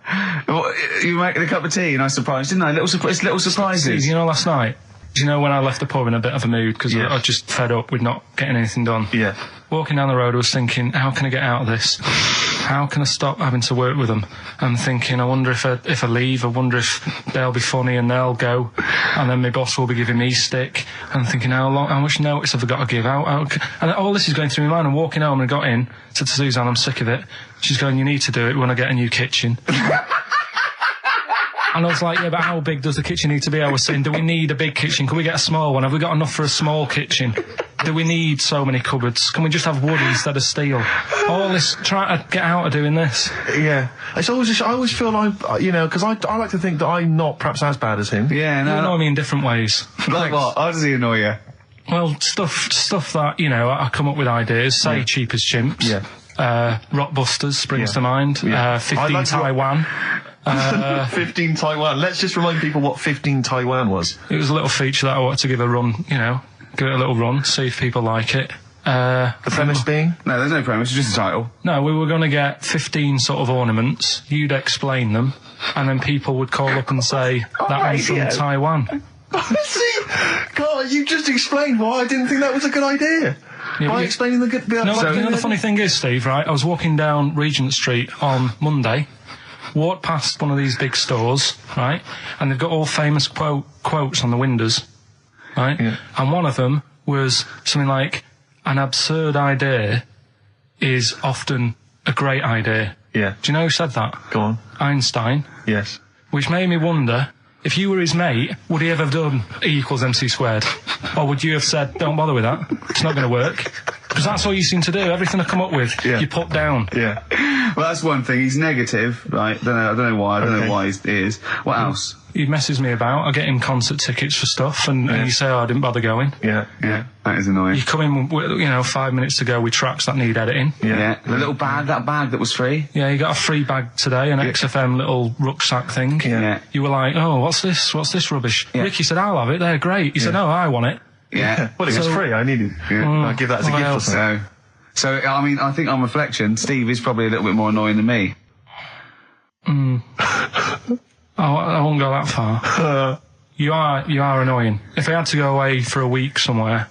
Well, you making a cup of tea and I surprised, didn't I? It's little surprises. Steve, you know, last night, do you know when I left the pub in a bit of a mood because Yeah. I was just fed up with not getting anything done? Yeah. Walking down the road, I was thinking, how can I get out of this? How can I stop having to work with them? I'm thinking, I wonder if I leave, I wonder if they'll be funny and they'll go, and then my boss will be giving me stick. I'm thinking, how much notice have I got to give out? And all this is going through my mind. I'm walking home and I got in, said to Suzanne, I'm sick of it. She's going, you need to do it when I get a new kitchen. And I was like, yeah, but how big does the kitchen need to be? I was saying, do we need a big kitchen? Can we get a small one? Have we got enough for a small kitchen? Do we need so many cupboards? Can we just have wood instead of steel? All this, trying to get out of doing this. Yeah. It's always just, I always feel like, you know, because I like to think that I'm not perhaps as bad as him. Yeah, You no. annoy me in different ways. Like what? How does he annoy you? Well, stuff that, you know, I come up with ideas, say cheap as chimps. Yeah. Rockbusters springs Yeah. to mind. Yeah. 15 I like Taiwan. 15 Taiwan. Let's just remind people what 15 Taiwan was. It was a little feature that I wanted to give a run, you know, give it a little run, see if people like it. The premise being? No, there's no premise, it's just a title. No, we were going to get 15 sort of ornaments, you'd explain them, and then people would call up and say, that one's from Taiwan. See? God, you just explained why I didn't think that was a good idea. Yeah, By but explaining the good... No, you know the funny thing is, Steve, right, I was walking down Regent Street on Monday, walked past one of these big stores, right, and they've got all famous quotes on the windows, right, Yeah. and one of them was something like, an absurd idea is often a great idea. Yeah. Do you know who said that? Go on. Einstein. Yes. Which made me wonder, if you were his mate, would he ever have done E=mc²? Or would you have said, don't bother with that, it's not going to work? Because that's all you seem to do, everything I come up with, Yeah. you put down. Yeah. Well, that's one thing. He's negative, right? I don't know why. I don't know why he is. What else? He messes me about, I get him concert tickets for stuff, and you say, I didn't bother going. Yeah. Yeah, that is annoying. You come in, with, 5 minutes to go with tracks that need editing. Yeah. The little bag, that bag that was free. Yeah, you got a free bag today, an XFM little rucksack thing. Yeah. You were like, oh, what's this rubbish? Yeah. Ricky said, I'll have it, they're great. He said, no, I want it. Yeah. Well, it was So- free. I needed. Yeah. I'll give that as a gift or something. So, I mean, I think on reflection, Steve is probably a little bit more annoying than me. I won't go that far. You are annoying. If I had to go away for a week somewhere,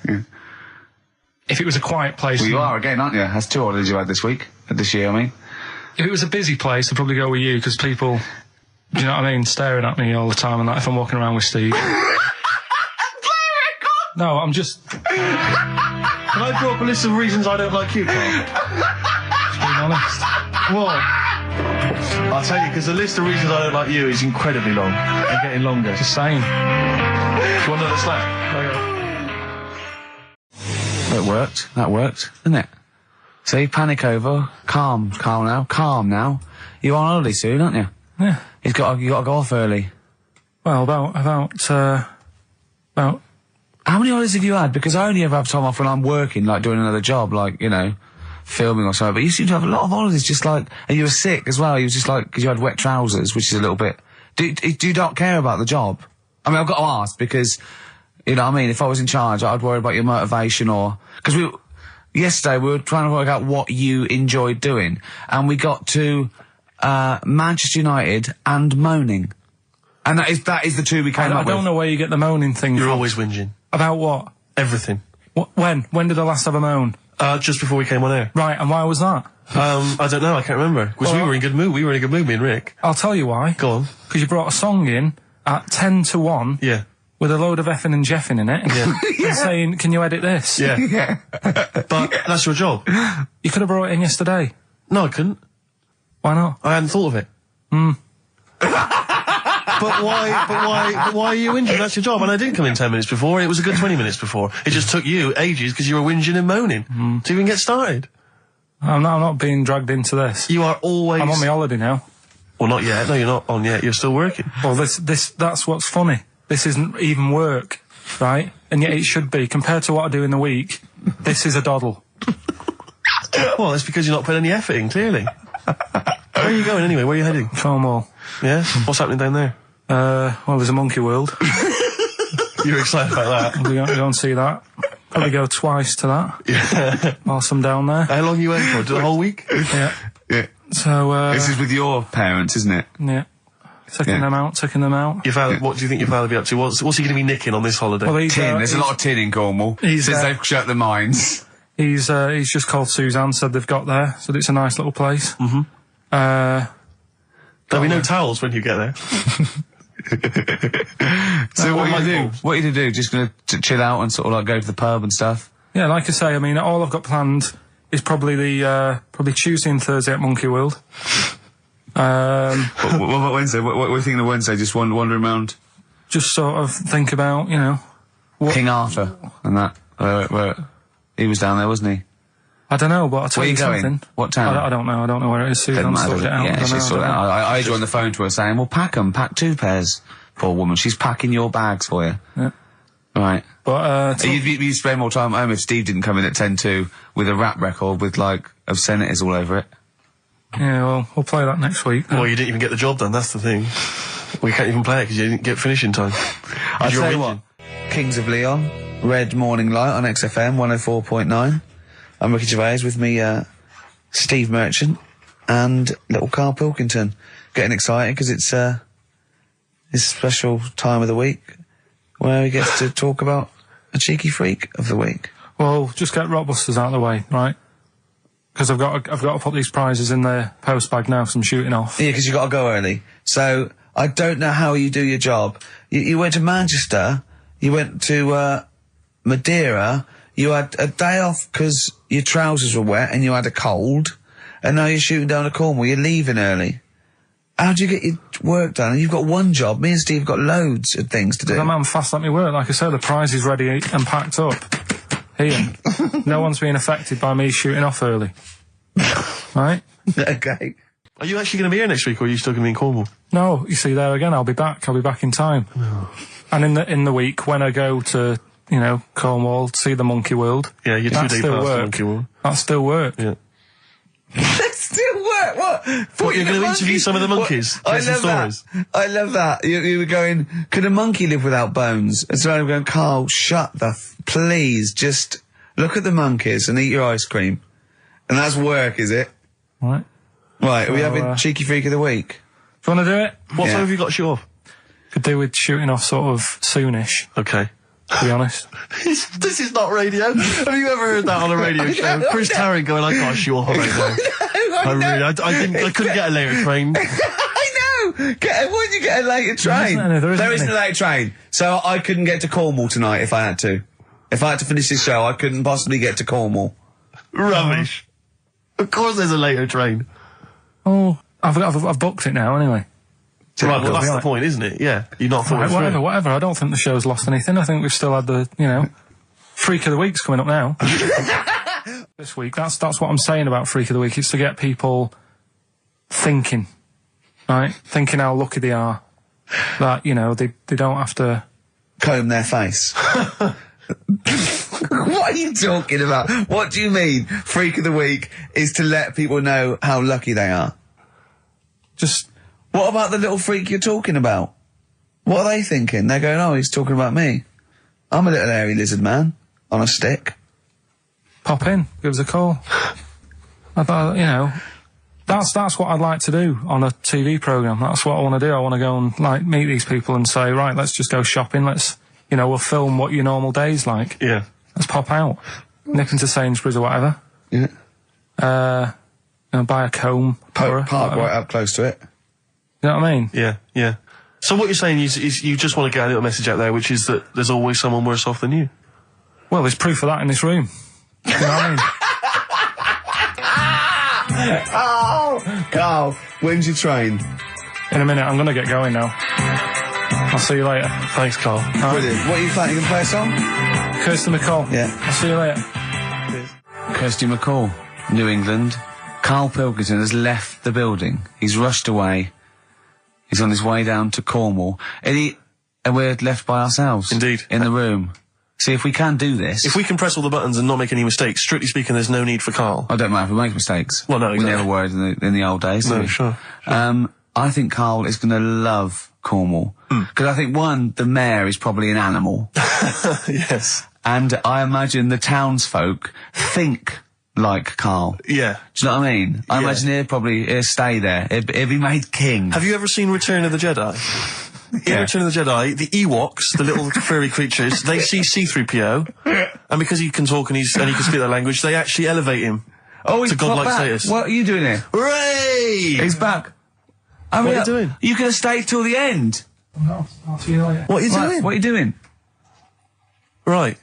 if it was a quiet place, Well, you are again, aren't you? That's 2 holidays you had this year, I mean. if it was a busy place, I'd probably go with you because people, do you know what I mean, staring at me all the time and that if I'm walking around with Steve. No, I'm just Can I draw up a list of reasons I don't like you, Carl? being honest. What? I'll tell you, because the list of reasons I don't like you is incredibly long and getting longer. Just saying. Do you want another slap? That worked, didn't it? See, panic over, calm now. You're on holiday soon, aren't you? Yeah. You got to go off early. Well, about How many holidays have you had? Because I only ever have time off when I'm working, like doing another job, like, you know, filming or something. But you seem to have a lot of holidays, just like, and you were sick as well. You was just like, because you had wet trousers, which is a little bit. Do you not care about the job? I mean, I've got to ask because You know what I mean? If I was in charge, I'd worry about your motivation because yesterday we were trying to work out what you enjoyed doing, and we got to Manchester United and moaning, and that is the two we came up with. I don't know where you get the moaning thing You're from. always whinging. About what? Everything. When did I last have a moan? Just before we came on air. Right, and why was that? I don't know, I can't remember. Because we were in good mood. We were in a good mood, me and Rick. I'll tell you why. Go on. Because you brought a song in at 10 to 1. Yeah. With a load of effing and jeffing in it. Yeah. And saying, can you edit this? Yeah. But that's your job. You could have brought it in yesterday. No, I couldn't. Why not? I hadn't thought of it. But why are you whinging? That's your job. And I didn't come in 10 minutes before. It was a good 20 minutes before. It just took you ages because you were whinging and moaning to even get started. I'm not being dragged into this. You are always... I'm on my holiday now. Well, not yet. No, you're not on yet. You're still working. Well, that's what's funny. This isn't even work, right? And yet it should be. Compared to what I do in the week, this is a doddle. Well, it's because you're not putting any effort in, clearly. Where are you going anyway? Where are you heading? Cornwall. Yeah? What's happening down there? Well, there's a monkey world. You're excited about that? We'll go and see that. Probably go twice to that. Yeah. Whilst I'm down there. How long are you waiting for? The whole week? Yeah. Yeah. So, this is with your parents, isn't it? Yeah. Taking them out. Your father, what do you think your father will be up to? What's he going to be nicking on this holiday? Well, There's a lot of tin in Cornwall. Since they've shut the mines. He's just called Suzanne, said they've got there, said it's a nice little place. Mm-hmm. There'll be no towels when you get there. So what are you going to do? What are you going to do? Just going to chill out and sort of like go to the pub and stuff? Yeah, like I say, I mean, all I've got planned is probably probably Tuesday and Thursday at Monkey World. What about Wednesday? What are you thinking of Wednesday? Just wandering around? Just sort of think about, you know... King Arthur and that. Where he was down there, wasn't he? I don't know, but I'll tell Where you are you something. going? What town? I don't know. I don't know where it is. Suzanne sorted it out. Yeah, she's sorted it out. I heard you on the phone to her saying, well, pack 2 pairs. Poor woman. She's packing your bags for you. Yeah. Right. But, you'd spend more time at home if Steve didn't come in at 10-2 with a rap record with, like, obscenities all over it. Yeah, well, we'll play that next week. Well, you didn't even get the job done, that's the thing. We can't even play it because you didn't get finishing time. I'll tell you what. Kings of Leon, Red Morning Light on XFM 104.9. I'm Ricky Gervais, with me, Steve Merchant and little Karl Pilkington. Getting excited because it's his special time of the week where he gets to talk about a cheeky freak of the week. Well, just get Rockbusters out of the way, right? Because I've got to put these prizes in the post bag now, so I'm shooting off. Yeah, because you got to go early. So I don't know how you do your job. You went to Manchester, you went to Madeira, you had a day off because your trousers were wet and you had a cold, and now you're shooting down to Cornwall. You're leaving early. How do you get your work done? You've got one job. Me and Steve have got loads of things to do. I'm fast at me work. Like I said, the prize is ready and packed up. Here. No one's being affected by me shooting off early. Right? Okay. Are you actually going to be here next week, or are you still going to be in Cornwall? No, you see, there again, I'll be back in time. Oh. And in the week, when I go to, you know, Cornwall, to see the Monkey World... Yeah, you're 2 days past the Monkey World. That's still work. Yeah. That's still work. What? What, you're going to interview some of the monkeys? I love that. I love that. You were going, could a monkey live without bones? And so I'm going, Karl, shut the please, just look at the monkeys and eat your ice cream. And that's work, is it? Right. Right, are we having Cheeky Freak of the Week? Do you want to do it? What time have you got to shoot off? Could do with shooting off sort of soonish. Okay. To be honest. This is not radio. Have you ever heard that on a radio show? Chris Tarrant going, I can't shoot off right now. I couldn't get a later train. I know! Why did you get a later train? There isn't a later train. So I couldn't get to Cornwall tonight if I had to. If I had to finish this show, I couldn't possibly get to Cornwall. Rubbish. Of course there's a later train. Oh, I've booked it now anyway. Right, well, that's the point, isn't it? Yeah. You're not thought whatever. I don't think the show's lost anything. I think we've still had the, you know, Freak of the Week's coming up now. This week. That's what I'm saying about Freak of the Week. It's to get people thinking, right? Thinking how lucky they are. That, you know, they don't have to... comb their face. What are you talking about? What do you mean? Freak of the Week is to let people know how lucky they are. Just... What about the little freak you're talking about? What are they thinking? They're going, oh, he's talking about me. I'm a little hairy lizard man on a stick. Pop in, give us a call. I thought, you know, that's what I'd like to do on a TV programme. That's what I want to do. I want to go and, like, meet these people and say, right, let's just go shopping. Let's, you know, we'll film what your normal day's like. Yeah. Let's pop out. Nip into Sainsbury's or whatever. Yeah. You know, buy a comb. Park right up close to it. You know what I mean? Yeah, yeah. So what you're saying is you just want to get a little message out there, which is that there's always someone worse off than you. Well, there's proof of that in this room. You know what I mean? Oh, Carl, when's your train? In a minute, I'm going to get going now. I'll see you later. Thanks, Carl. Brilliant. What are you playing? You going to play a song? Kirsty McCall. Yeah. I'll see you later. Kirsty McCall, New England. Karl Pilkington has left the building. He's rushed away. He's on his way down to Cornwall. And we're left by ourselves. Indeed. In the room. See, if we can do this... If we can press all the buttons and not make any mistakes, strictly speaking, there's no need for Carl. I don't mind if we make mistakes. Well, no, exactly. We never were in the old days. No, sure. I think Carl is going to love Cornwall. Because I think, one, the mayor is probably an animal. Yes. And I imagine the townsfolk think like Carl. Yeah. Do you know what I mean? I imagine he'll stay there. He'll be made king. Have you ever seen Return of the Jedi? In Return of the Jedi, the Ewoks, the little furry creatures, they see C-3PO, and because he can talk and he can speak their language, they actually elevate him he's to godlike back. status. What are you doing here? Hooray! He's back. What are you doing? You could have stayed till the end. No, I'll see you later. What are you doing? What are you doing? Right.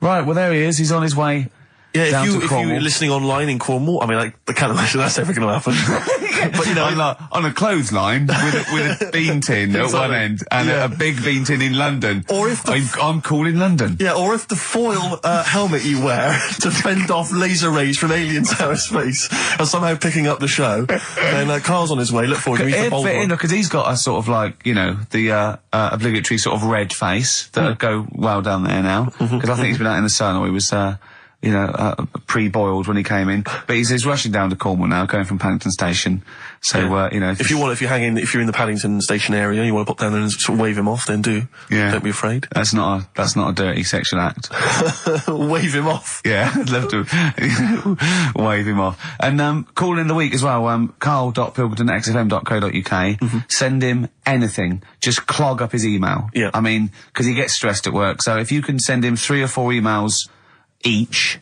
Right, well, there he is. He's on his way down to if Cornwall. you're listening online in Cornwall, I mean, I can't imagine that's ever going to happen. But, you know... on a clothesline with a bean tin at one end and a big bean tin in London. Or if I'm cool in London. Yeah, or if the foil helmet you wear to fend off laser rays from aliens out of space are somehow picking up the show, then Carl's on his way. Look forward to meet the bold one. Because he's got a sort of like, you know, the obligatory sort of red face that would go well down there now. Because I think he's been out in the sun, or he was... pre-boiled when he came in. But he's rushing down to Cornwall now, going from Paddington Station. So, you know... If you're in the Paddington Station area, you want to pop down there and sort of wave him off, then do. Yeah. Don't be afraid. That's not a dirty sexual act. Wave him off. Yeah, I'd love to wave him off. And, call in the week as well, carl.pilkington@xfm.co.uk. Send him anything. Just clog up his email. Yeah. I mean, because he gets stressed at work. So if you can send him 3 or 4 emails each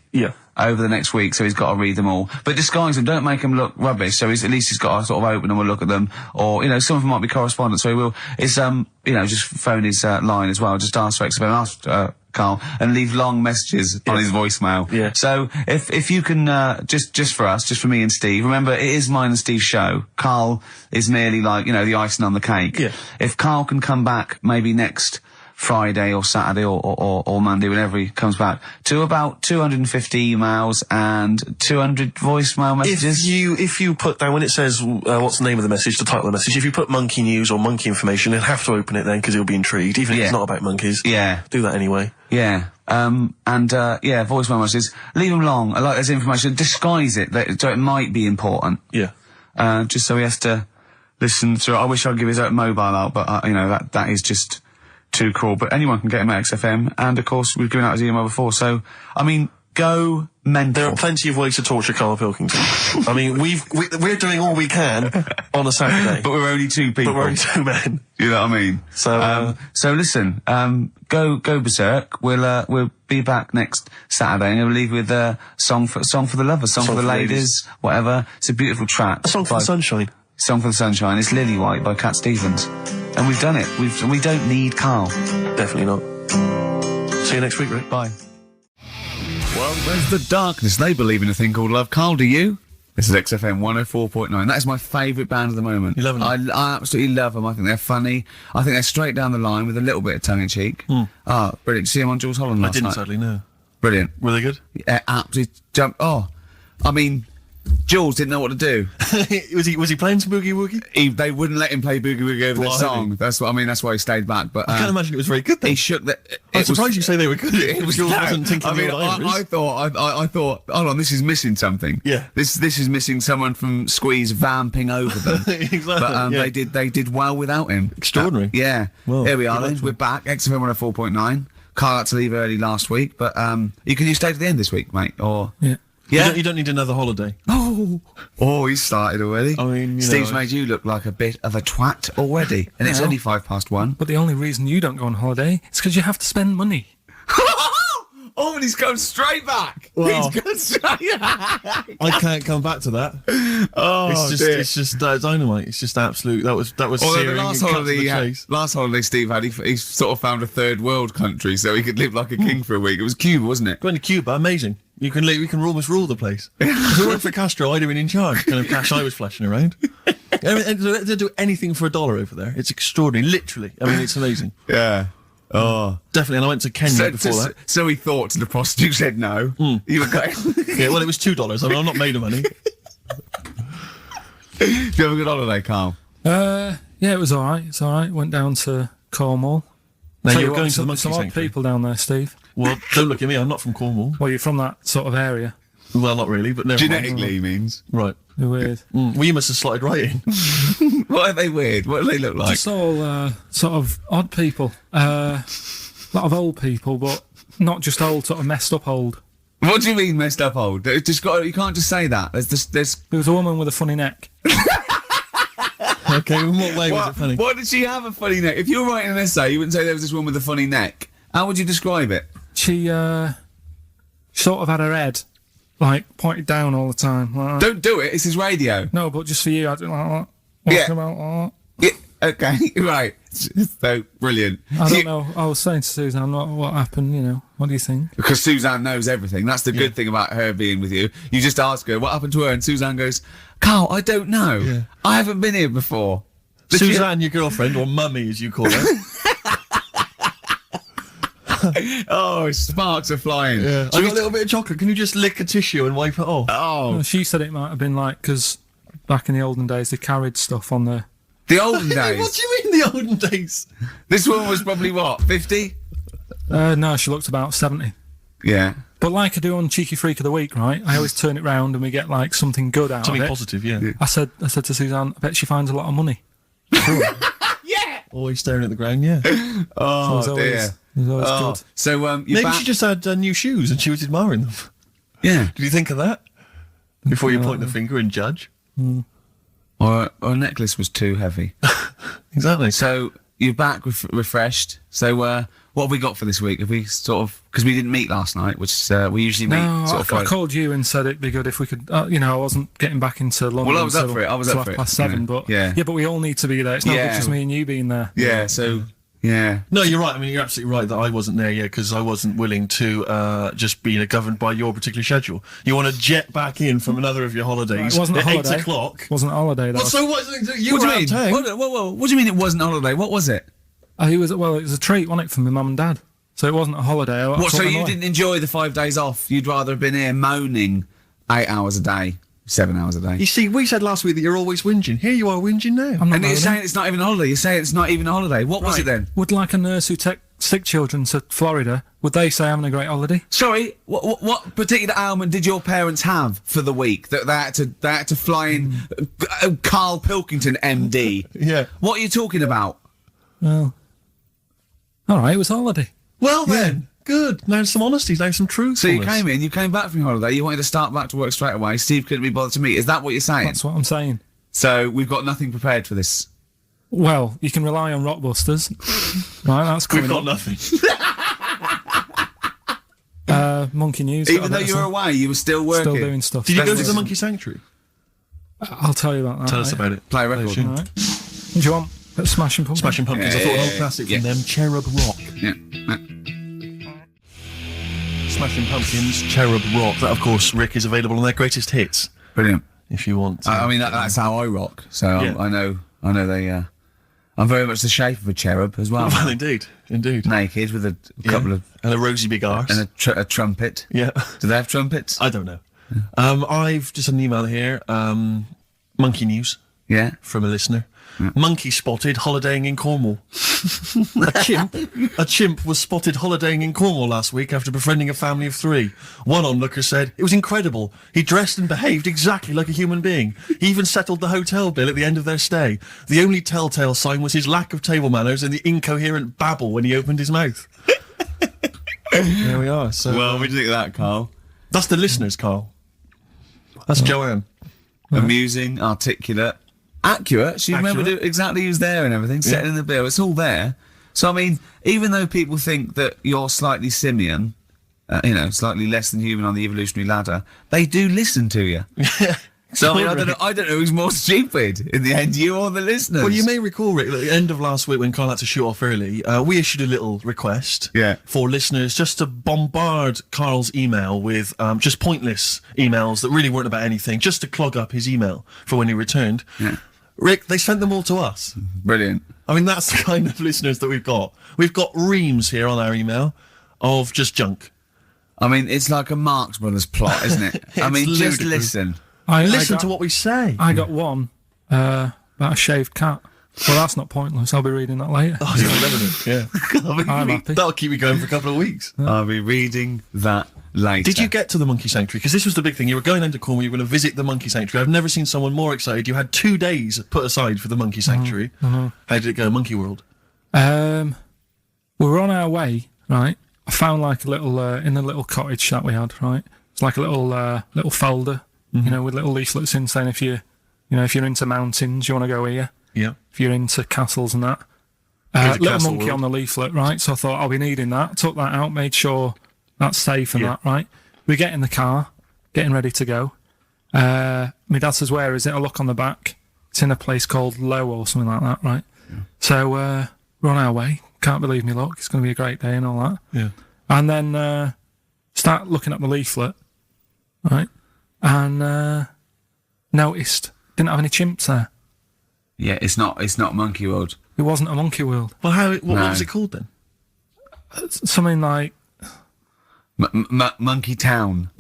over the next week, so he's got to read them all. But disguise them, don't make them look rubbish, so at least he's got to sort of open them and look at them. Or, you know, some of them might be correspondence, so he will. It's, you know, just phone his line as well. Just ask for XFM, ask Carl, and leave long messages on his voicemail. Yeah. So if you can, just for us, just for me and Steve, remember, it is mine and Steve's show. Carl is merely like, you know, the icing on the cake. Yeah. If Carl can come back maybe next Friday or Saturday or Monday, whenever he comes back, to about 250 emails and 200 voicemail messages. If you put down, when it says what's the name of the message, the title of the message, if you put monkey news or monkey information, he'll have to open it then, because he'll be intrigued, even if it's not about monkeys. Yeah. Do that anyway. Yeah. Voicemail messages. Leave them long. I like there's information. Disguise it, so it might be important. Yeah. Just so he has to listen to it. I wish I'd give his mobile out, but, you know, that is just too cool. But anyone can get him at XFM, and of course we've given out his email before, so I mean, go mental. There are plenty of ways to torture Karl Pilkington. I mean, we're doing all we can on a Saturday, but we're only 2 people. But we're only 2 men. You know what I mean? So listen, go berserk. We'll be back next Saturday, and we'll leave with song for the lovers, song for the ladies, whatever. It's a beautiful track. A song for the sunshine. Song for the Sunshine. It's Lily White by Cat Stevens. And we've done it. We don't need Carl. Definitely not. See you next week, Rick. Bye. Well, there's the darkness. They believe in a thing called love. Carl, do you? This is XFM 104.9. That is my favourite band at the moment. You love them? I absolutely love them. I think they're funny. I think they're straight down the line with a little bit of tongue-in-cheek. Oh, brilliant. See them on Jules Holland last night? I didn't, sadly, no. Brilliant. Were they good? Yeah, absolutely jump. Oh, I mean... Jules didn't know what to do. was he playing some Boogie Woogie? They wouldn't let him play Boogie Woogie over the song. That's what I mean. That's why he stayed back. But I can't imagine it was very good. Then. He shook the. I'm surprised you say they were good. Jules wasn't thinking. I mean, I thought. Hold on, this is missing something. Yeah. This is missing someone from Squeeze vamping over them. Exactly. But they did well without him. Extraordinary. Yeah. Well, here we are. Then we're back. XFM 104.9. Carl had to leave early last week, but you stay to the end this week, mate? Or Yeah. yeah. You don't need another holiday. Oh, he started already. I mean, Steve's made you look like a bit of a twat already, and it's No. only 1:05. But the only reason you don't go on holiday is because you have to spend money. Oh, and he's going straight back. Well, He's going straight back. I can't come back to that. Oh, dear. it's just dynamite. It's just absolute. That was Although the searing last and cut to holiday, the chase. last holiday Steve had, he sort of found a third world country so he could live like a king for a week. It was Cuba, wasn't it? Going to Cuba, amazing. You can almost rule the place. If it weren't for Castro, I'd have been in charge. Kind of cash I was flashing around. They do anything for $1 over there. It's extraordinary, literally. I mean, it's amazing. Yeah. Oh. Definitely. And I went to Kenya before that. So he thought, the prostitute said no. You were going. Yeah, well, it was $2. I mean, I'm not made of money. Did you have a good holiday, Carl? Yeah, it was all right. It's all right. Went down to Cornwall. Now, Tell you're you going what, to the monkey some odd sanctuary. people down there, Steve. Well, don't look at me. I'm not from Cornwall. Well, you're from that sort of area. Well, not really, but never mind. Genetically, he means. Right. They're weird. Well, you must have slotted right in. What are they weird? What do they look like? Just all sort of odd people. A lot of old people, but not just old, sort of messed up old. What do you mean messed up old? You can't just say that. There's. There was a woman with a funny neck. Okay, in what way was it funny? What did she have a funny neck? If you were writing an essay, you wouldn't say there was this woman with a funny neck. How would you describe it? She sort of had her head like pointed down all the time. Like that. Don't do it. It's his radio. No, but just for you, I do like that. Yeah. Walking about like Yeah, okay, right. So brilliant. that. I don't know. I was saying to Suzanne, what happened, you know. What do you think? Because Suzanne knows everything. That's the good thing about her being with you. You just ask her what happened to her, and Suzanne goes, "Carl, I don't know. Yeah. I haven't been here before." Suzanne, your girlfriend, or mummy as you call her. Oh, sparks are flying. I got a little bit of chocolate. Can you just lick a tissue and wipe it off? Oh, She said it might have been like, because back in the olden days, they carried stuff on the... the olden What days. do you mean the olden days? This woman was probably what, 50? No, she looked about 70. Yeah. But like I do on Cheeky Freak of the Week, right? I always turn it round and we get like something good out Something of it. positive, yeah. I said to Suzanne, I bet she finds a lot of money. Always staring at the ground, yeah. Oh, So dear. it was always Oh. good. So, you're Maybe back. she just had new shoes and she was admiring them. Yeah. Did you think of that? Before you point the finger and judge? Or a necklace was too heavy. Exactly. So, you're back refreshed. So, what have we got for this week? Have we sort of... Because we didn't meet last night, which we usually meet No, sort I of Friday. called you and said it'd be good if we could, you know, I wasn't getting back into London. Well, I was up till- for it. I was till up for it, 7:30, you know. but Yeah. but we all need to be there. It's not Yeah. just me and you being there. Yeah, so... Yeah. No, you're right. I mean, you're absolutely right that I wasn't there yet because I wasn't willing to just be governed by your particular schedule. You want to jet back in from another of your holidays It wasn't a at holiday. 8 o'clock. Wasn't a holiday. That Well, was, so what? You What were do you out mean? of town. What do you mean it wasn't a holiday? What was it? it was a treat, wasn't it, for my mum and dad? So it wasn't a holiday. I What, took so them you away. didn't enjoy the 5 days off? You'd rather have been here moaning 8 hours a day, 7 hours a day. You see, we said last week that you're always whinging. Here you are whinging now. I'm not And you're moaning. saying it's not even a holiday. You're saying it's not even a holiday. What was it then? Would like a nurse who take sick children to Florida, would they say having a great holiday? Sorry, what particular ailment did your parents have for the week that they had to fly in Karl Pilkington, MD? Yeah. What are you talking about? Well, all right, it was a holiday. Well then, good. Now some honesty, now some truth. So you came back from your holiday, you wanted to start back to work straight away. Steve couldn't be bothered to meet. Is that what you're saying? That's what I'm saying. So we've got nothing prepared for this. Well, you can rely on Rockbusters. Right, that's We've coming got up. nothing. Monkey News. Even though you were away, you were still working. Still doing stuff. Did you go to That's- the monkey sanctuary? I'll tell you about that. Tell us about it. Play a record. Play a All tune. right. Do you want a Smashing Pumpkins? Smashing Pumpkins. I thought an old classic from them, Cherub Rock. Yeah. Smashing Pumpkins, Cherub Rock. That, of course, Rick, is available on their greatest hits. Brilliant. If you want. I mean, that's how I rock. So Yeah. I know they. I'm very much the shape of a cherub as well. Well, indeed. Naked with a couple of and a rosy big arse. and a trumpet. Yeah. Do they have trumpets? I don't know. I've just had an email here. Monkey news Yeah. from a listener. Monkey spotted holidaying in Cornwall. A chimp was spotted holidaying in Cornwall last week after befriending a family of 3. One onlooker said, "It was incredible. He dressed and behaved exactly like a human being. He even settled the hotel bill at the end of their stay. The only telltale sign was his lack of table manners and the incoherent babble when he opened his mouth." There we are. So, Well, what do you think of that, Carl? that's the listeners, Carl. That's Joanne. Amusing, articulate, accurate. She remembered Accurate. exactly who's there and everything, setting in the bill. It's all there. So, I mean, even though people think that you're slightly simian, slightly less than human on the evolutionary ladder, they do listen to you. So, I mean, I don't know who's more stupid in the end, you or the listeners. Well, you may recall, Rick, at the end of last week when Carl had to shoot off early, we issued a little request for listeners just to bombard Carl's email with just pointless emails that really weren't about anything, just to clog up his email for when he returned. Yeah. Rick, they sent them all to us. Brilliant. I mean, that's the kind of listeners that we've got. We've got reams here on our email of just junk. I mean, it's like a Marx Brothers plot, isn't it? I mean, just ludicrous. listen. Listen to what we say. I got one about a shaved cat. Well, that's not pointless. I'll be reading that later. Oh, it's yeah. I'm happy. That'll keep me going for a couple of weeks. I'll be reading that later. Did you get to the monkey sanctuary? Because this was the big thing. You were going into Cornwall, you were going to visit the monkey sanctuary. I've never seen someone more excited. You had 2 days put aside for the monkey sanctuary. How did it go, Monkey World? We were on our way, right? I found like a little, in a little cottage that we had, right? It's like a little folder, with little leaflets in saying if you're into mountains, you want to go here. Yeah. If you're into castles and that. Here's a Little castle monkey world. on the leaflet, right? So I thought I'll be needing that. Took that out, made sure that's safe and that, right? We get in the car, getting ready to go. My dad says, "Where is it?" I look on the back. It's in a place called Low or something like that, right? Yeah. So we're on our way. Can't believe me luck. It's going to be a great day and all that. Yeah. And then start looking at the leaflet, right? And noticed didn't have any chimps there. Yeah, it's not Monkey World. It wasn't a monkey world. Well, what was it called then? Something like Monkey Town.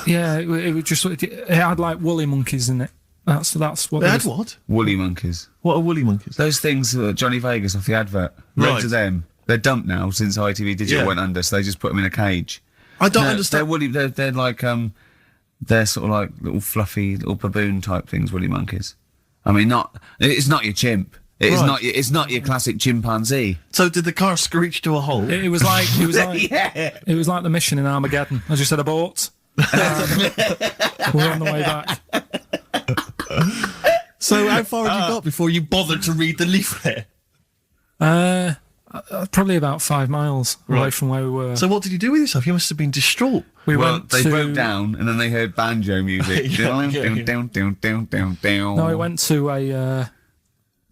yeah, it was just it had like woolly monkeys in it. That's what They it had was. what? Woolly monkeys. What are woolly monkeys? Those things, Johnny Vegas off the advert. Right. Loads of them. They're dumped now since ITV Digital went under, so they just put them in a cage. I don't They're understand. woolly. They're like they're sort of like little fluffy little baboon type things. Woolly monkeys. I mean, it's not your chimp. It's not your classic chimpanzee. So did the car screech to a halt? It was like Yeah. it was like the mission in Armageddon. I just said abort. We're on the way back. So how far had you got before you bothered to read the leaflet? Probably about 5 miles away from where we were. So what did you do with yourself? You must have been distraught. we Well, went they to, broke down and then they heard banjo music. Yeah. No, we went to a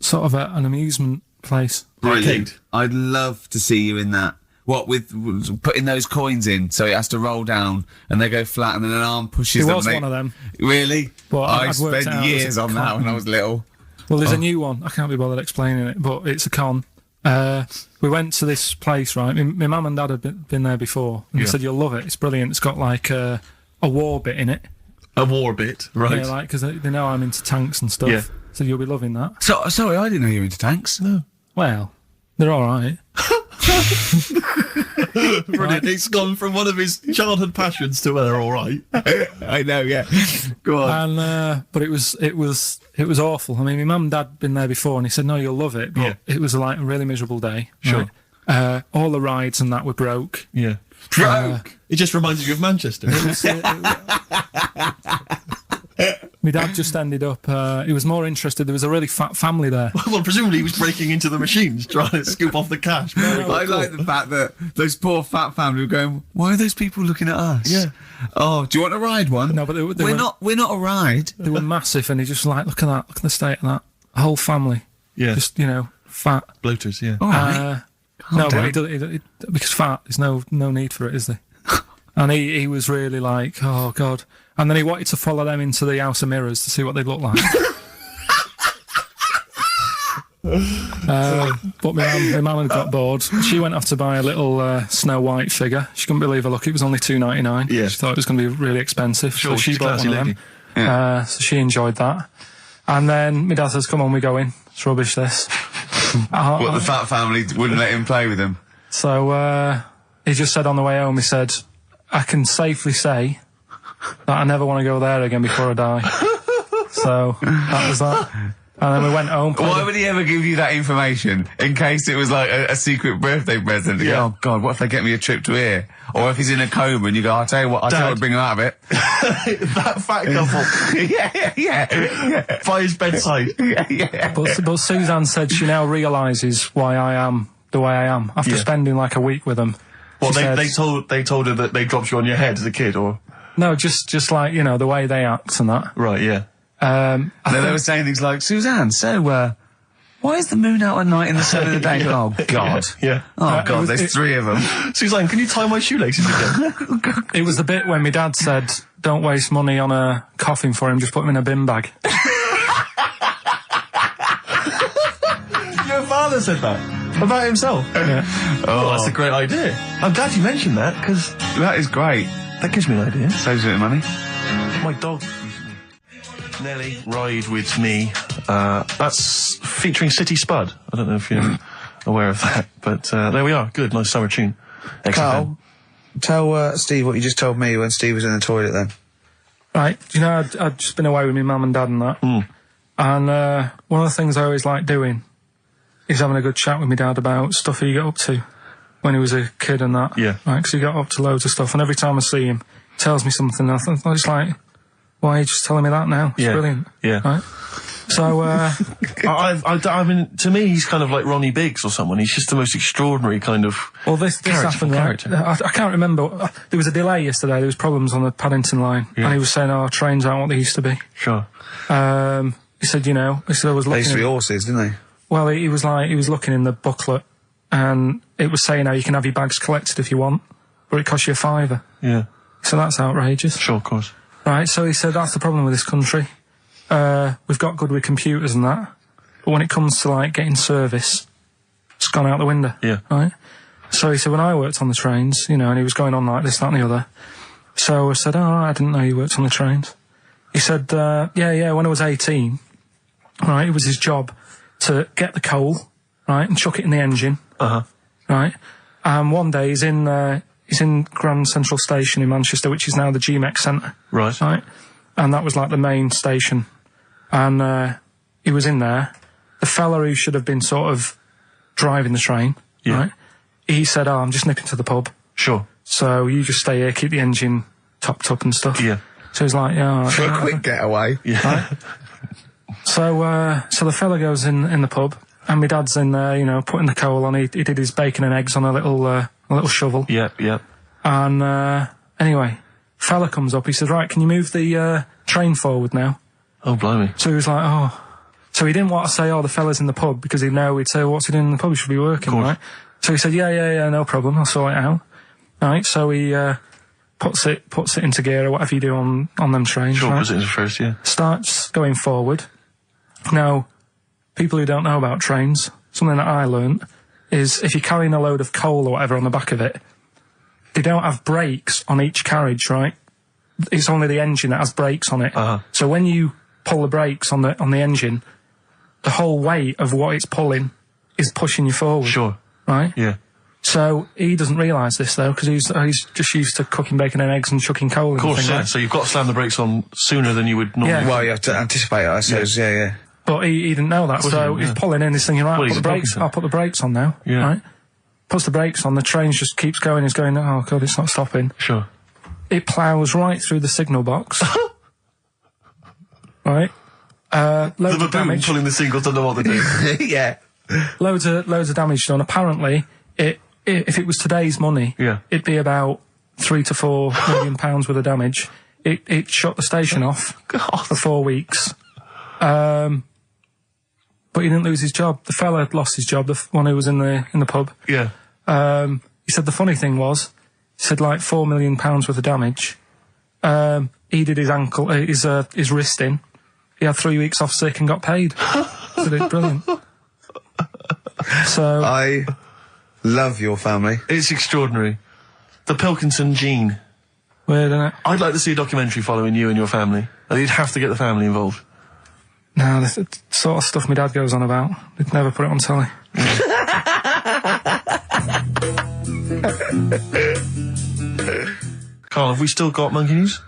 sort of an amusement place. Arcade. I'd love to see you in that. What with putting those coins in, so it has to roll down and they go flat, and then an arm pushes It them. was one of them. Really? But I I'd worked spent out it was years a on that when I was little. Well, there's a new one. I can't be bothered explaining it, but it's a con. We went to this place, right? My mum and dad had been there before, and they said you'll love it. It's brilliant. It's got like a war bit in it. A war bit, right? Yeah, like because they know I'm into tanks and stuff. Yeah. So you'll be loving that. So sorry, I didn't know you were into tanks. No. Well, they're all right. Brilliant. It's gone from one of his childhood passions to they're all right. I know, yeah. Go on. And but it was awful. I mean, my mum and dad had been there before, and he said, "No, you'll love it." But it was like a really miserable day. Sure. Right? All the rides and that were broke. Yeah. Broke. It just reminds you of Manchester. My dad just ended up. He was more interested. There was a really fat family there. Well, presumably he was breaking into the machines, trying to scoop off the cash. I like the fact that those poor fat family were going, why are those people looking at us? Yeah. Oh, do you want to ride one? No, but they we're not a ride. They were massive, and he just like, look at that, look at the state of that whole family. Yeah. Just fat. Bloaters, yeah. All right. No, down. but because fat, there's no need for it, is there? And he was really like, oh God. And then he wanted to follow them into the House of Mirrors to see what they'd look like. But my mum had got bored. She went off to buy a little Snow White figure. She couldn't believe her luck. It was only $2.99. Yeah. She thought it was going to be really expensive. Sure, so she she's a bought one classy of them. So she enjoyed that. And then my dad says, come on, we're going. It's rubbish, this. What, the fat family wouldn't let him play with them? So he just said on the way home, he said, I can safely say that I never want to go there again before I die. So that was that. And then we went home. Why would he ever give you that information? In case it was like a secret birthday present. You go, oh, God, what if they get me a trip to here? Or if he's in a coma and you go, I'll tell you what, I'll bring him out of it. That fat couple. yeah. By his bedside. Yeah. But Suzanne said she now realises why I am the way I am after spending like a week with them. Well, they told her that they dropped you on your head as a kid, or no, just like, you know, the way they act and that. right, yeah. They were saying things like, Suzanne, so, why is the moon out at night in the sun of the day? Oh, God. Yeah. Oh, God, there's 3 of them. Suzanne, can you tie my shoelaces again? It was the bit when my dad said, don't waste money on a coffin for him, just put him in a bin bag. Your father said that about himself. Yeah. Oh, that's a great idea. I'm glad you mentioned that, because That is great. that gives me an idea. Saves a bit of money. My dog. Nelly, Ride With Me. That's featuring City Spud. I don't know if you're aware of that, but there we are. Good, nice summer tune. Carl, tell Steve what you just told me when Steve was in the toilet then. Right, you know, I'd just been away with my mum and dad and that. And one of the things I always like doing is having a good chat with my dad about stuff he got up to when he was a kid and that. Yeah. Right, because he got up to loads of stuff, and every time I see him, he tells me something, and I was like, why are you just telling me that now? It's brilliant. Yeah. Right? So, I mean, to me, he's kind of like Ronnie Biggs or someone. He's just the most extraordinary kind of. well, this happened, right? I can't remember. There was a delay yesterday. There was problems on the Paddington line, and he was saying, "Oh, trains aren't what they used to be." Sure. He said, you know, I was looking. They used to be horses, didn't they? Well, he was looking in the booklet, and it was saying how you can have your bags collected if you want, but it costs you £5. Yeah. So that's outrageous. Sure, of course. Right, so he said that's the problem with this country. We've got good with computers and that, but when it comes to, like, getting service, it's gone out the window. Yeah. Right? So he said, when I worked on the trains, you know, and he was going on like this, that and the other. So I said, oh, I didn't know you worked on the trains. He said, yeah, when I was 18, right, it was his job to get the coal, right, and chuck it in the engine. Right? And one day he's in Grand Central Station in Manchester, which is now the GMX Centre. Right. Right? And that was like the main station. And he was in there. The fella who should have been sort of driving the train, right? He said, oh, I'm just nipping to the pub. Sure. So you just stay here, keep the engine topped up and stuff. Yeah. So he's like, yeah. For a quick getaway. Yeah. Right? So the fella goes in the pub, and my dad's in there, you know, putting the coal on. He did his bacon and eggs on a little shovel. Yep. And anyway, fella comes up. He says, right, can you move the train forward now? Oh, blimey. So he was like, oh. So he didn't want to say, oh, the fella's in the pub, because he'd know he'd say, what's he doing in the pub? He should be working, right? So he said, yeah, no problem. I'll sort it out. Right, so he puts it into gear, or whatever you do on them trains. Sure, right? puts it into first, yeah. Starts going forward. Now, people who don't know about trains, something that I learnt is if you're carrying a load of coal or whatever on the back of it, they don't have brakes on each carriage, right? It's only the engine that has brakes on it. So when you pull the brakes on the engine, the whole weight of what it's pulling is pushing you forward. Sure. Right? Yeah. So he doesn't realise this, though, because he's just used to cooking bacon and eggs and chucking coal in. Of course, the thing, yeah. right? So you've got to slam the brakes on sooner than you would normally. Yeah. Well, you have to anticipate it, I suppose. Yeah. But he didn't know that, so he's pulling in, he's thinking, right, Well, he's I'll put the brakes on now. Yeah. Right? Puts the brakes on, the train just keeps going, he's going, oh God, it's not stopping. Sure. It ploughs right through the signal box. Right? Loads The of baboon damage. pulling the signals, don't know what they're doing. Yeah. Loads of damage done. Apparently, if it was today's money, it'd be about £3 to £4 million worth of damage. It shut the station off for 4 weeks. But he didn't lose his job. The fella had lost his job, the one who was in the pub. Yeah. He said the funny thing was, he said like £4 million worth of damage. He did his ankle, his wrist in. He had 3 weeks off sick and got paid. So it's brilliant. So I love your family. It's extraordinary. The Pilkington gene. weird, isn't it? I'd like to see a documentary following you and your family. You'd have to get the family involved. No, the sort of stuff my dad goes on about. They'd never put it on telly. Carl, have we still got monkey news?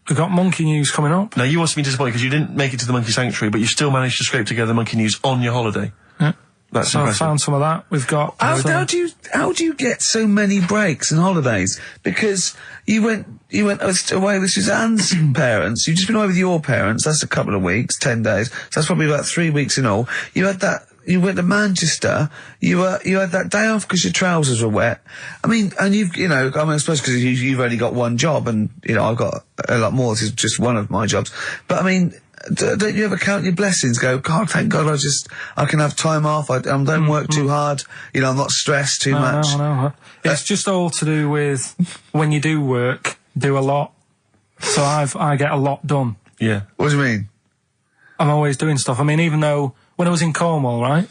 We've got Monkey News coming up. Now, you must be disappointed because you didn't make it to the Monkey Sanctuary, but you still managed to scrape together Monkey News on your holiday. Yeah. That's So I impressive. found some of that. We've got... How do you get so many breaks and holidays? Because you went away with Suzanne's parents. You've just been away with your parents. That's a couple of weeks, 10 days. So that's probably about 3 weeks in all. You had that. You went to Manchester. You had that day off because your trousers were wet. I mean, and I suppose because you've only got one job, and I've got a lot more. This is just one of my jobs. But I mean, don't you ever count your blessings? Go, God, thank God, I can have time off. I don't work too hard. I'm not stressed too much. No. It's just all to do with when you do work, do a lot. So I get a lot done. Yeah. What do you mean? I'm always doing stuff. I mean, even though when I was in Cornwall, right,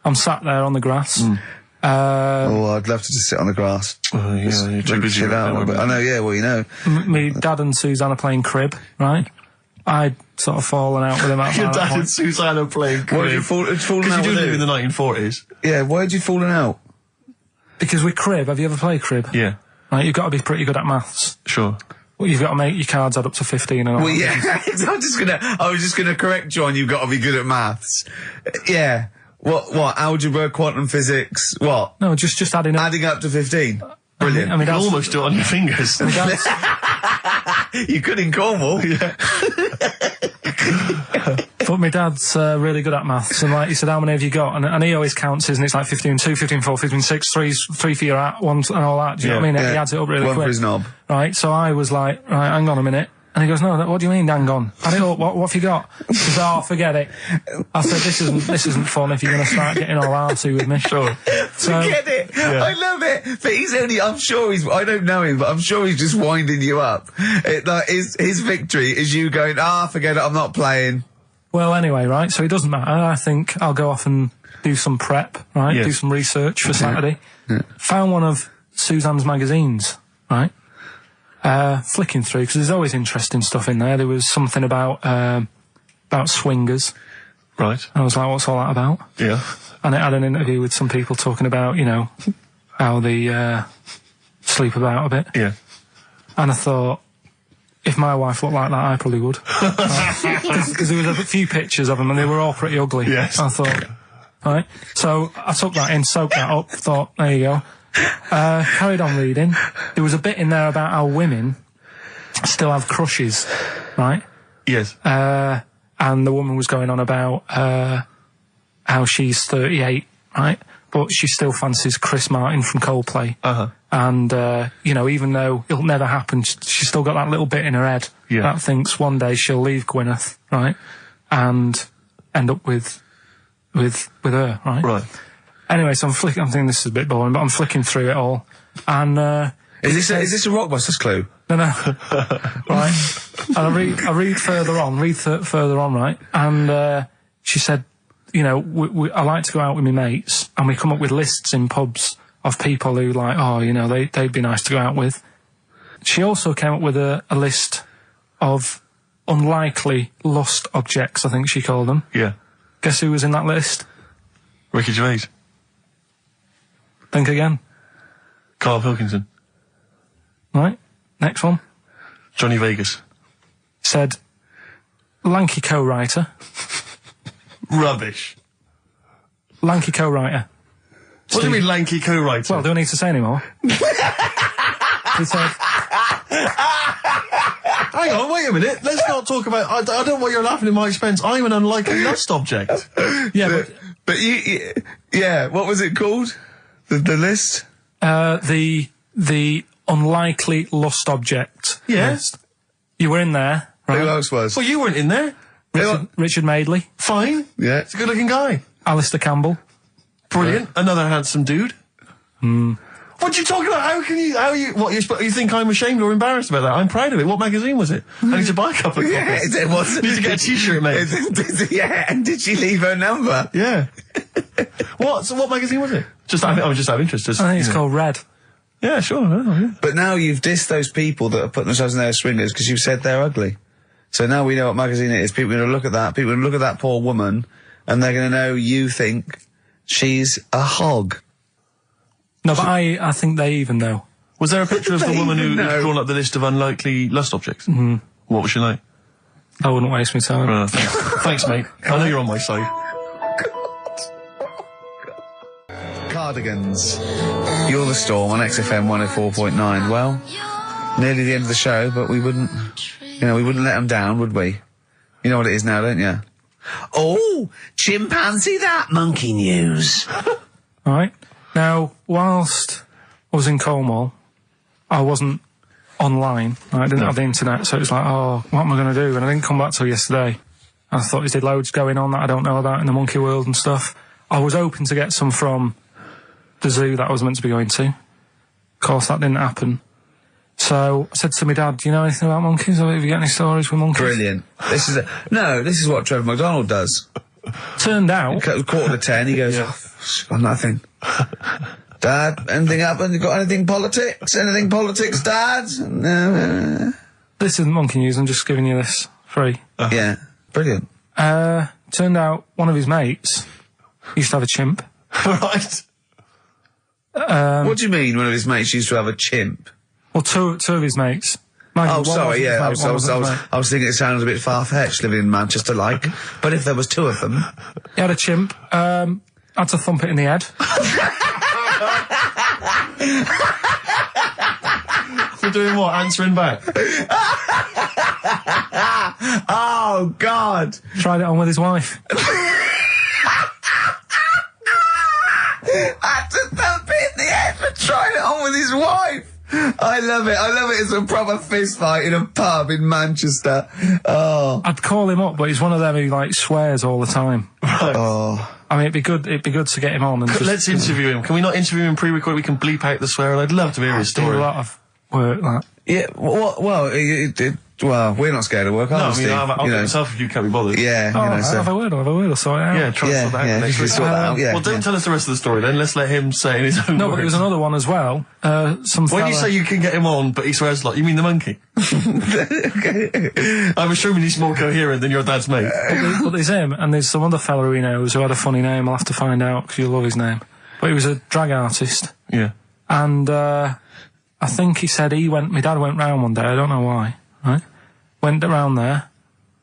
I'm sat there on the grass. I'd love to just sit on the grass. Oh, yeah, you're too busy. I know, yeah, well, Me dad and Suzanne are playing crib, right? I'd sort of fallen out with him at Your that dad point. and Suzanne are playing Why did you crib. fallen Because out you do with live who? in the 1940s. Yeah, why had you fallen out? Because with crib, have you ever played crib? Yeah, Right, you've got to be pretty good at maths. sure. Well, you've got to make your cards add up to 15 and all. Well, yeah, I was just gonna correct you on you've got to be good at maths. Yeah. What? Algebra, quantum physics, what? No, just adding up. Adding up to 15. Brilliant. I mean, You can that's- almost do it on your fingers. You could in Cornwall. Yeah. But my dad's really good at maths, and like he said, how many have you got? And he always counts his, and it's like 15, 2, 15, 4, 15, 6, 3 for your at, 1 and all that. Do you know what I mean? He adds it up really One quick. for his knob. Right, so I was like, right, hang on a minute. And he goes, no, what do you mean, hang on? Add it up, what have you got? He says, oh, forget it. I said, this isn't fun if you're going to start getting all arty with me. Sure. So, Forget it. Yeah. I love it. But I don't know him, but I'm sure he's just winding you up. His victory is you going, forget it, I'm not playing. well, anyway, right, so it doesn't matter. I think I'll go off and do some prep, right? Yes. Do some research for Saturday. Found one of Suzanne's magazines, right? Flicking through, because there's always interesting stuff in there. There was something about swingers. Right. I was like, what's all that about? Yeah. And it had an interview with some people talking about, how they sleep about a bit. Yeah. And I thought, if my wife looked like that, I probably would. Because there was a few pictures of them, and they were all pretty ugly. Yes. I thought, right. So I took that in, soaked that up, thought, there you go. Carried on reading. There was a bit in there about how women still have crushes, right? Yes. And the woman was going on about how she's 38, right? But she still fancies Chris Martin from Coldplay. Uh-huh. And, even though it'll never happen, she's still got that little bit in her head that thinks one day she'll leave Gwyneth, right? And end up with her, right? Right. Anyway, so I'm thinking this is a bit boring, but I'm flicking through it all. And, Is this a Rockbusters clue? no, right? And I read further on, right? And, she said, I like to go out with my mates, and we come up with lists in pubs of people who they'd be nice to go out with. She also came up with a list of unlikely lust objects, I think she called them. Yeah. Guess who was in that list? Ricky Gervais. Think again. Karl Pilkington. Right? Next one. Johnny Vegas. Said, lanky co-writer. Rubbish. Lanky co-writer. What do you mean lanky co-writer? Well, do I need to say any more? She said, hang on, wait a minute. Let's not talk about... I don't know why you're laughing at my expense. I'm an unlikely lust object. yeah, But what was it called? The list? the unlikely lust object Yes. list. You were in there, right? Who else was? Well, you weren't in there. Richard Madeley, Fine. Yeah. He's a good-looking guy. Alistair Campbell. Brilliant. Another handsome dude. What are you talking about? You think I'm ashamed or embarrassed about that? I'm proud of it. What magazine was it? I need to buy a couple of copies. It was. Need to get a t-shirt made. And did she leave her number? Yeah. What magazine was it? I'm just out of interest. I think it's called Red. Yeah, sure. Yeah. But now you've dissed those people that are putting themselves in their swingers because you've said they're ugly. So now we know what magazine it is. People are going to look at that. People are going to look at that poor woman, and they're going to know you think she's a hog. No, but I think they even know. Was there a picture of the They woman even who'd know. drawn up the list of unlikely lust objects? Mm-hmm. What was your name? I wouldn't waste my time. Thanks, mate. I know you're on my side. Cardigans. You're the Storm on XFM 104.9. Well, nearly the end of the show, but we wouldn't let them down, would we? You know what it is now, don't you? Oh, chimpanzee that monkey news. All right. Now, whilst I was in Cornwall, I wasn't online. I didn't have the internet, so it was like, oh, what am I going to do? And I didn't come back till yesterday. I thought there's loads going on that I don't know about in the monkey world and stuff. I was hoping to get some from the zoo that I was meant to be going to. Of course, that didn't happen. So I said to my dad, do you know anything about monkeys? Or have you got any stories with monkeys? Brilliant. This is what Trevor McDonald does. Turned out... 9:45, he goes, got nothing. Dad, anything happened? You got anything politics? Anything politics, Dad? No. This isn't monkey news, I'm just giving you this free. Yeah, brilliant. Turned out one of his mates used to have a chimp. Right. What do you mean one of his mates used to have a chimp? Well, two of his mates. Oh, sorry, yeah, I was thinking it sounded a bit far-fetched living in Manchester, like. But if there was two of them... He had a chimp, had to thump it in the head. For doing what? Answering back? Oh, God! Tried it on with his wife. Had to thump it in the head for trying it on with his wife! I love it. It's a proper fist fight in a pub in Manchester. Oh. I'd call him up, but he's one of them who, like, swears all the time. Right. Oh. I mean, it'd be good to get him on and just... Let's interview him. Can we not interview him pre-record? We can bleep out the swear, and I'd love to hear his story. Do a lot of work, that. Yeah, well, we're not scared of work, No, are we, I mean, Steve? I'll get myself if you can't be bothered. Yeah, Have a word, I'll sort it out. Yeah, try and sort that out next week. sort that out, yeah. Well, don't tell us the rest of the story then. Let's let him say in his own No, words. but there was another one as well. When you say you can get him on, but he swears a lot, you mean the monkey? I'm assuming he's more coherent than your dad's mate. But there's him, and there's some other fella who he knows who had a funny name. I'll have to find out, because you'll love his name. But he was a drag artist. Yeah. And, I think he said my dad went round one day, I don't know why, right? Went around there,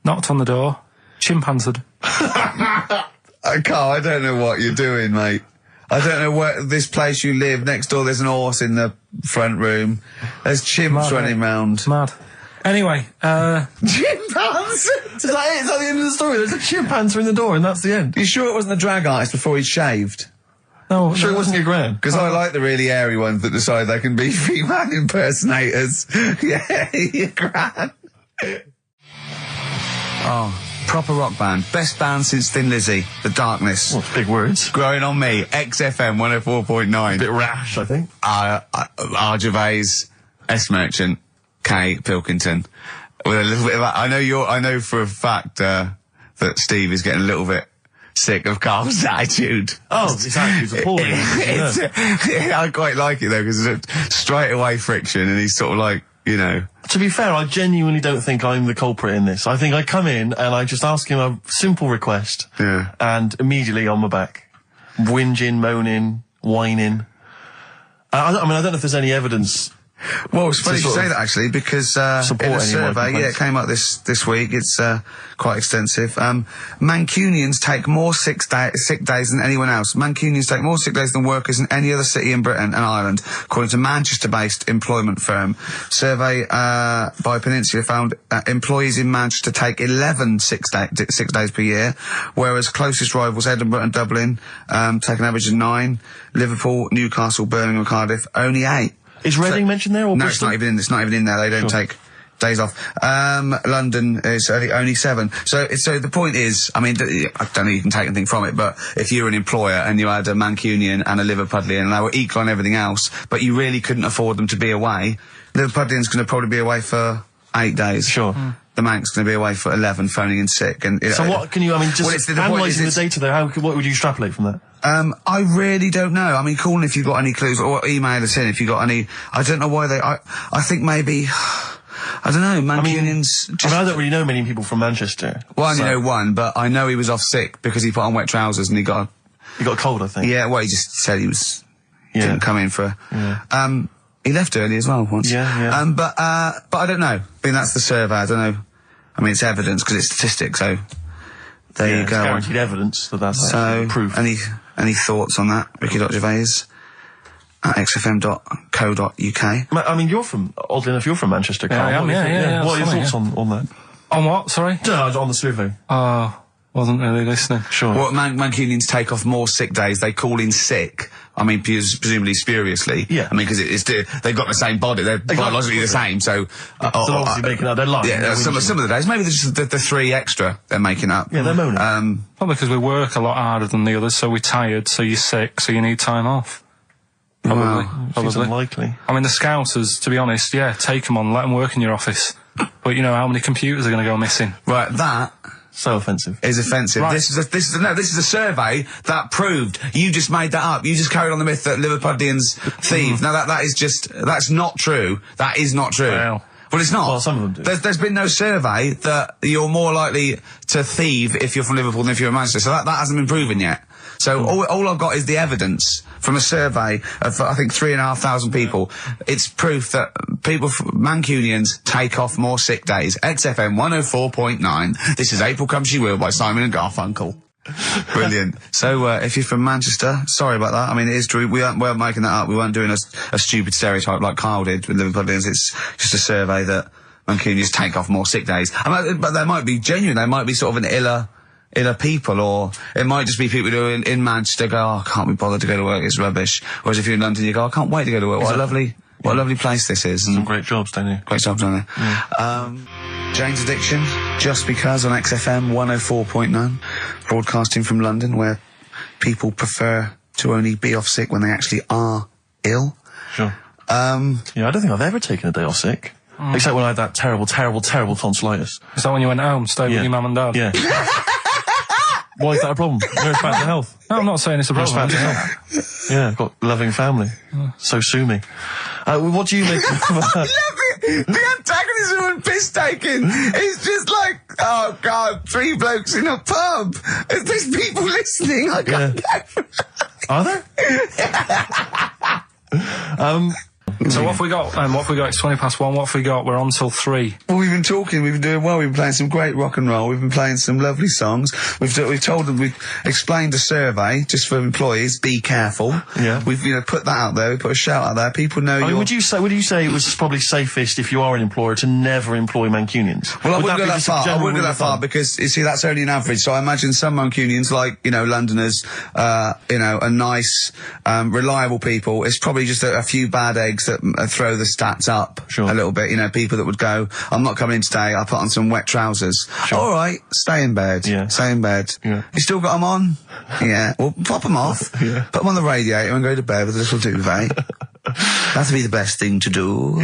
knocked on the door, chimp answered. Carl, I don't know what you're doing, mate. I don't know where this place you live, next door there's an horse in the front room. There's chimps running round. Mad. Anyway, Chimpanzee! Is that it? Is that the end of the story? There's a chimp answering the door and that's the end. You sure it wasn't a drag artist before he'd shaved? no, Sure it wasn't your gran? Because I like the really airy ones that decide they can be female impersonators. Yeah, your gran. Oh, proper rock band. Best band since Thin Lizzy. The Darkness. Well, big words. Growing on me. XFM 104.9. Bit rash, I think. R. Gervais, S. Merchant, K. Pilkington. With a little bit of... I know for a fact that Steve is getting a little bit sick of Carl's attitude. Oh, his attitude's appalling. I quite like it though, because it's straight away friction, and he's sort of like, you know. To be fair, I genuinely don't think I'm the culprit in this. I think I come in and I just ask him a simple request. Yeah. And immediately on my back. Whinging, moaning, whining. I don't know if there's any evidence. Well, it's funny you say that actually, because in a survey, it came up this week. It's quite extensive. Mancunians take more sick days than anyone else. Mancunians take more sick days than workers in any other city in Britain and Ireland, according to Manchester-based employment firm. Survey by Peninsula found employees in Manchester take 11 sick days per year, whereas closest rivals Edinburgh and Dublin take an average of 9. Liverpool, Newcastle, Birmingham, and Cardiff only 8. Is Reading mentioned there? Or no, Bristol? it's not even in there. They don't take days off. London is only 7. So the point is, I mean, I don't know if you can take anything from it, but if you were an employer and you had a Mancunian and a Liverpudlian and they were equal on everything else, but you really couldn't afford them to be away, Liverpudlian's going to probably be away for 8 days. Sure. The Manc's going to be away for 11, phoning in sick. And so what can you, I mean, just analysing the data there, what would you extrapolate from that? I really don't know. I mean, call in if you've got any clues, or email us in if you've got any. I don't know why I think maybe, I don't know, Mancunians... I don't really know many people from Manchester. Well, I only know one, but I know he was off sick because he put on wet trousers and he got a cold, I think. Yeah, well, he just said he was... Didn't come in for... Yeah. He left early as well once. Yeah. But I don't know. I mean, that's the survey. I don't know. I mean, it's evidence because it's statistics. So there you It's go. guaranteed evidence that's So proof. any thoughts on that, Ricky.Gervais at xfm.co.uk? I mean, oddly enough, you're from Manchester, Carl. I am, What do you think? yeah, What are your funny, thoughts on that? On what? Sorry? On the survey. Oh, wasn't really listening. Sure. Well, Mancunians take off more sick days. They call in sick. I mean, presumably spuriously. Yeah. I mean, because they've got the same body. They're biologically the same. So, They're obviously making up their life. yeah, some of the days. Maybe there's just the 3 extra they're making up. Yeah, they're moaning. Probably because we work a lot harder than the others, so we're tired, so you're sick, so you need time off. Probably. Seems unlikely. I mean, the Scousers, to be honest, yeah, take them on, let them work in your office. But you know how many computers are going to go missing? Right, that So offensive. is offensive. Right. This is a survey that proved you just made that up. You just carried on the myth that Liverpudlians thieve. Now that's not true. That is not true. Well, it's not. Well, some of them do. There's been no survey that you're more likely to thieve if you're from Liverpool than if you're in Manchester. So that hasn't been proven yet. So all I've got is the evidence from a survey of, I think, 3,500 people. It's proof that Mancunians take off more sick days. XFM 104.9. This is April Come She Will by Simon and Garfunkel. Brilliant. So, if you're from Manchester, sorry about that. I mean, it is true. We weren't making that up. We weren't doing a stupid stereotype like Kyle did with Liverpudlians. It's just a survey that Mancunians take off more sick days. But they might be genuine. They might be sort of an iller people, or it might just be people who are in Manchester go, oh, I can't be bothered to go to work, it's rubbish. Whereas if you're in London, you go, I can't wait to go to work. What a lovely place this is. Some great jobs, don't you? Great jobs, don't they? Jane's Addiction, Just Because on XFM 104.9, broadcasting from London, where people prefer to only be off sick when they actually are ill. Sure. Yeah, I don't think I've ever taken a day off sick. Except when I had that terrible tonsillitis. is that when you went home, stayed with your mum and dad? Yeah. Why is that a problem? No, it's back to health. No, I'm not saying it's a It's problem. back to health. Yeah, I've got a loving family. So sue me. What do you make of The antagonism and piss taking is just like, oh God, 3 blokes in a pub. There's people listening. I can't go. Are there? So what have we got? What have we got? It's 1:20. What have we got? We're on till 3. Well, we've been talking, we've been doing well, we've been playing some great rock and roll, we've been playing some lovely songs, we've told them, we've explained a survey, just for employees, be careful. Yeah. We've, put that out there, we put a shout out there, people know you're... Would you say it was probably safest if you are an employer to never employ Mancunians? Well, I Would wouldn't be go that just a far. I general wouldn't go rule that of far thumb? because, you see, that's only an average. So I imagine some Mancunians, like, Londoners, are nice, reliable people. It's probably just a few bad eggs that throw the stats up a little bit. People that would go, I'm not coming in today, I'll put on some wet trousers. Sure. All right, stay in bed. Yeah. Stay in bed. Yeah. You still got them on? Yeah. Well, pop them off. Yeah. Put them on the radiator and go to bed with a little duvet. That'd be the best thing to do.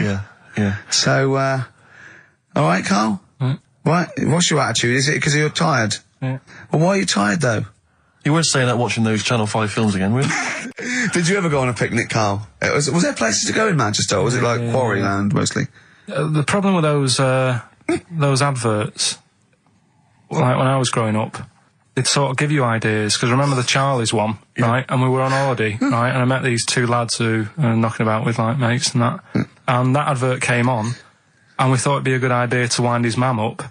Yeah. So, all right, Carl? Right, what's your attitude? Is it because you're tired? Yeah. Well, why are you tired, though? You weren't saying that watching those Channel 5 films again, were you? Did you ever go on a picnic, Carl? Was there places to go in Manchester, or was it like Quarryland, mostly? The problem with those adverts, like when I was growing up, they'd sort of give you ideas, because remember the Charlie's one, right? And we were on holiday, right? And I met these 2 lads who are knocking about with like mates and that. And that advert came on, and we thought it'd be a good idea to wind his mum up,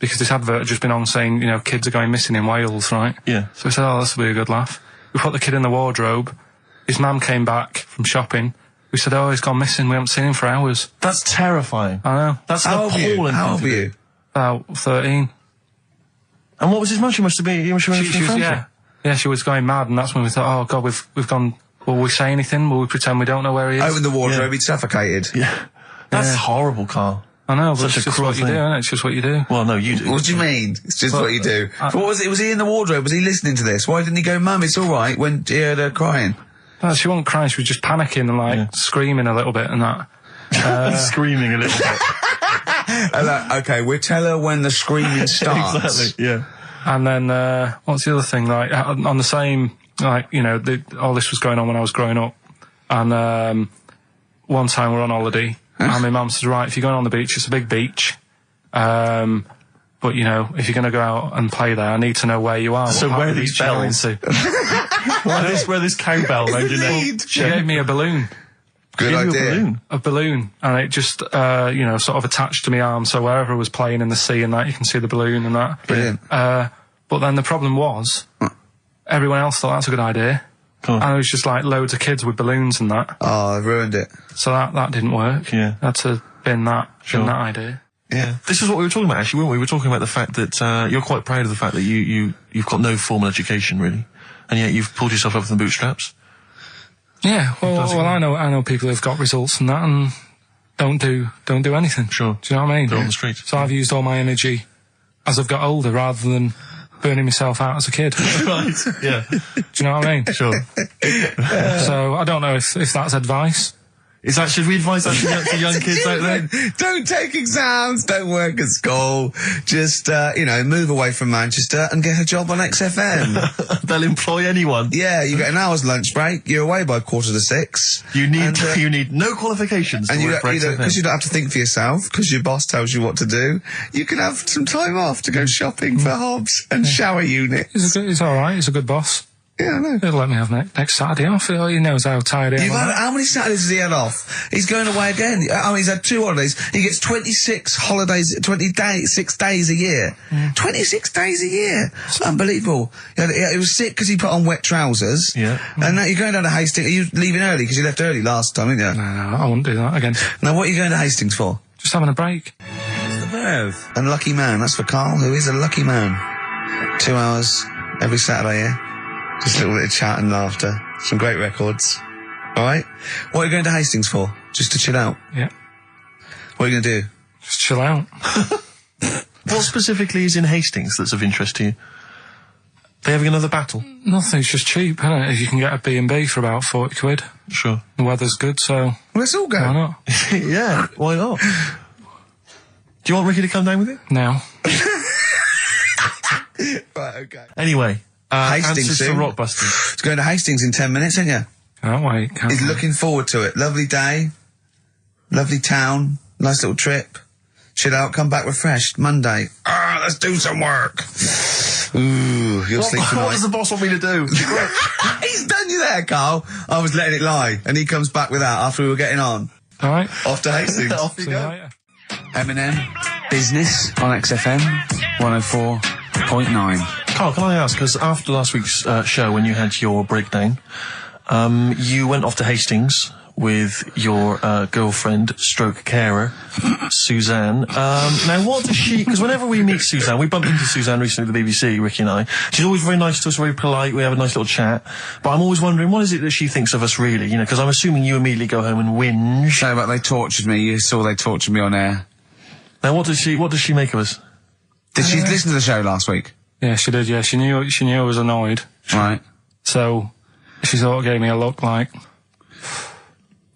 because this advert had just been on saying, kids are going missing in Wales, right? Yeah. So we said, oh, this will be a good laugh. We put the kid in the wardrobe. His mum came back from shopping. We said, oh, he's gone missing. We haven't seen him for hours. That's terrifying. I know. That's an appalling How old thing were to you? do. About 13. And what was his mum? She must have been Yeah, she was going mad, and that's when we thought, oh, God, we've gone... Will we say anything? Will we pretend we don't know where he is? Open the wardrobe, he'd suffocated. Yeah. That's horrible, Carl. I know, but Such a it's just cruel what you do, thing. isn't it? It's just what you do. Well, no, you do. What do you mean? It's just what you do. What was it? Was he in the wardrobe? Was he listening to this? Why didn't he go, Mum, it's all right, when he heard her crying? No, she wasn't crying, she was just panicking and, screaming a little bit and that. Screaming a little bit. Okay, we'll tell her when the screaming starts. Exactly, yeah. And then, what's the other thing? Like, on the same, all this was going on when I was growing up. And, one time we're on holiday, and my mum says, right, if you're going on the beach, it's a big beach. But, if you're going to go out and play there, I need to know where you are. So where are these bells? To. Where this cowbell around your neck? She gave me a balloon. Good Give you idea. a balloon. A balloon, and it just, sort of attached to my arm, so wherever I was playing in the sea and that, you can see the balloon and that. Brilliant. But then the problem was, everyone else thought that's a good idea. Come on. And it was just like loads of kids with balloons and that. Oh, I ruined it. So that didn't work. Yeah. Had to bin that idea. Yeah. This is what we were talking about, actually, weren't we? We were talking about the fact that you're quite proud of the fact that you've got no formal education, really, and yet you've pulled yourself up with the bootstraps. Yeah, well, I know people who've got results from that and don't do anything. Sure. Do you know what I mean? They're on the street. So I've used all my energy as I've got older rather than burning myself out as a kid. Right. Yeah. Do you know what I mean? Sure. So I don't know if that's advice. Is that, should we advise that to young kids out there? Don't take exams, don't work at school, just, move away from Manchester and get a job on XFM. They'll employ anyone. Yeah, you get an hour's lunch break, you're away by 5:45. You need no qualifications to And work for XFM. because you don't have to think for yourself, because your boss tells you what to do, you can have some time off to go shopping for hobs and shower units. He's all right. He's a good boss. Yeah, I know. He'll let me have next Saturday off. He knows how tired I am. How many Saturdays has he had off? He's going away again. He's had 2 holidays. He gets 26 holidays, 6 days a year. 26 days a year. Unbelievable. He was sick because he put on wet trousers. Yeah. And now you're going down to Hastings. Are you leaving early? Because you left early last time, didn't you? No, I wouldn't do that again. Now, what are you going to Hastings for? Just having a break. The verve. And lucky man. That's for Carl, who is a lucky man. 2 hours every Saturday, yeah? Just a little bit of chat and laughter. Some great records. All right? What are you going to Hastings for? Just to chill out? Yeah. What are you going to do? Just chill out. What specifically is in Hastings that's of interest to you? They having another battle? Nothing. It's just cheap, isn't it? If you can get a B&B for about 40 quid. Sure. The weather's good, so Well, let's all go. why not? Yeah, why not? Do you want Ricky to come down with you? Now. Right, okay. Anyway, Hastings answers soon. to Rockbusters. It's going to Hastings in 10 minutes, isn't you? Can't wait. He's looking forward to it. Lovely day. Lovely town. Nice little trip. Chill out, come back refreshed. Monday. Let's do some work. Ooh, you'll sleep tonight. What does the boss want me to do? He's done you there, Carl. I was letting it lie. And he comes back with that after we were getting on. All right. Off to Hastings. Off you See you go. later. Eminem, Business on XFM 104.9. Carl, can I ask, because after last week's show, when you had your breakdown, you went off to Hastings with your girlfriend, stroke carer, Suzanne. Now, what does she... Because whenever we meet Suzanne, we bumped into Suzanne recently at the BBC, Ricky and I. She's always very nice to us, very polite, we have a nice little chat. But I'm always wondering, what is it that she thinks of us, really? You know, because I'm assuming you immediately go home and whinge. No, but they tortured me. You saw they tortured me on air. Now, what does she make of us? Did she listen to the show last week? Yeah, she did. Yeah, she knew I was annoyed. Right. So she sort of gave me a look like,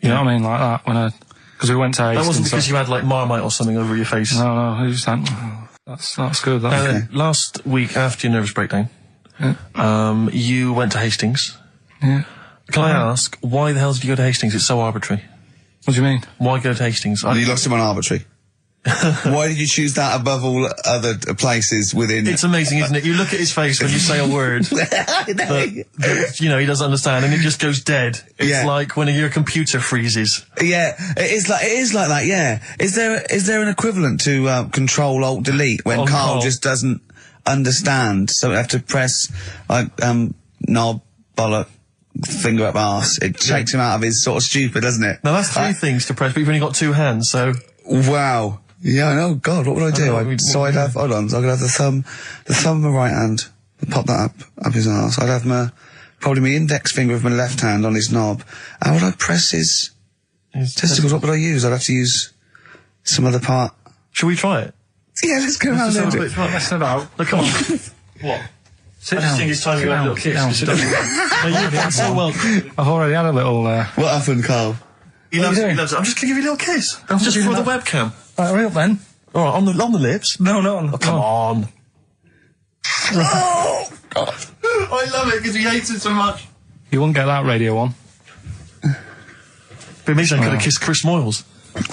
you know what I mean, like that because we went to Hastings. That wasn't because you had, like, Marmite or something over your face. No, it was just like, that's good. That's Last week, after your nervous breakdown, you went to Hastings. yeah. Can I ask, why the hell did you go to Hastings? It's so arbitrary. What do you mean? Why go to Hastings? You lost him on arbitrary. Why did you choose that above all other places within... It's amazing, isn't it? You look at his face when you say a word that, you know, he doesn't understand, and it just goes dead. It's Yeah. like when your computer freezes. Yeah, it is like that, yeah. Is there an equivalent to Control Alt Delete when On Carl call. just doesn't understand, so we have to press like knob, bollock, finger up arse. It takes him out of his sort of stupid, doesn't it? Now, that's 3 things to press, but you've only got 2 hands, so... Wow. Yeah, I know. God, what would I do? I'd have, hold on, so I could have the thumb of my right hand, pop that up his arse. I'd have probably my index finger of my left hand on his knob. How would I press his testicles? What would I use? I'd have to use some other part. Should we try it? Yeah, let's go around there. That's about. Look, come on. What? Sit I just think it's time you had a little kiss. Sit down. No, you've been so well. I've already had a little. What happened, Carl? He loves it, he loves it. I'm just going to give you a little kiss. Just for the webcam. Right, hurry up then. All right, on the lips. No. Oh, come on. Oh, God. I love it because he hates it so much. You wouldn't get that radio on. But it means I could have kissed Chris Moyles.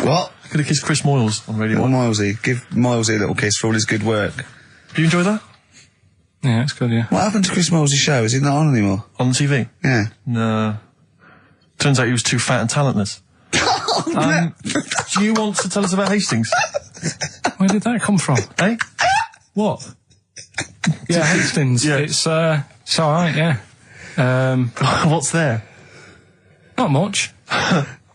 What? I could have kissed Chris Moyles on Radio Little 1. Milesy. Give Milesy a little kiss for all his good work. Do you enjoy that? Yeah, it's good. Yeah. What happened to Chris Milesy's show? Is he not on anymore? On the TV? Yeah. No. Turns out he was too fat and talentless. Do you want to tell us about Hastings? Where did that come from? Eh? What? Yeah, Hastings. Yeah. It's alright, yeah. What's there? Not much.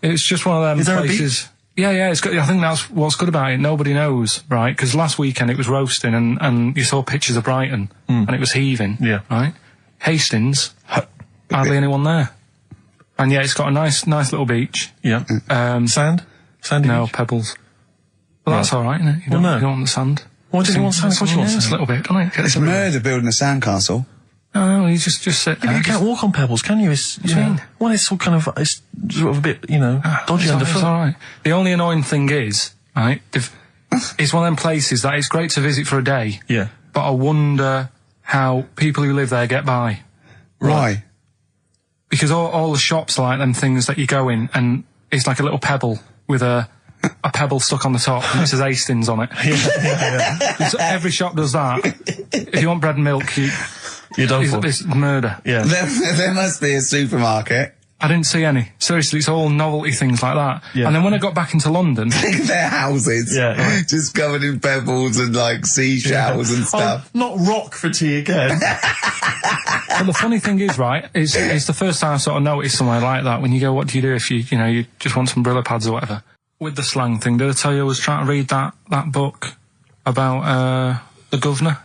It's just one of them Is there a places. Yeah, it's good. I think that's what's good about it. Nobody knows, right? Because last weekend it was roasting, and you saw pictures of Brighton, and it was heaving. Yeah. Right. Hastings, hardly anyone there. And yeah, it's got a nice little beach. Yeah. Sand? Sandy No beach? pebbles. Well, that's all right, isn't it? You don't, no. you don't want the sand. Why does he want sand? Of course you want Just a sand. little bit, don't it? It's murder building a sandcastle. No, you just sit Yeah, there. but you can't walk on pebbles, can you? It's, What do you mean? Well, it's all kind of, it's sort of a bit, dodgy It's underfoot. all right. The only annoying thing is, right, it's one of them places that it's great to visit for a day, Yeah. but I wonder how people who live there get by. Why? Because all the shops are like them things that you go in, and it's like a little pebble with a pebble stuck on the top, and it says Hastings on it. So every shop does that. If you want bread and milk, You're done for. it's murder. Yeah. There must be a supermarket. I didn't see any. Seriously, it's all novelty things like that. Yeah. And then when I got back into London, Their houses. Yeah. Just covered in pebbles and like seashells and stuff. Oh, not rock for tea again. but the funny thing is, right, it's the first time I sort of noticed somewhere like that. When you go, what do you do if you just want some Brillo pads or whatever? With the slang thing, did I tell you I was trying to read that book about the governor?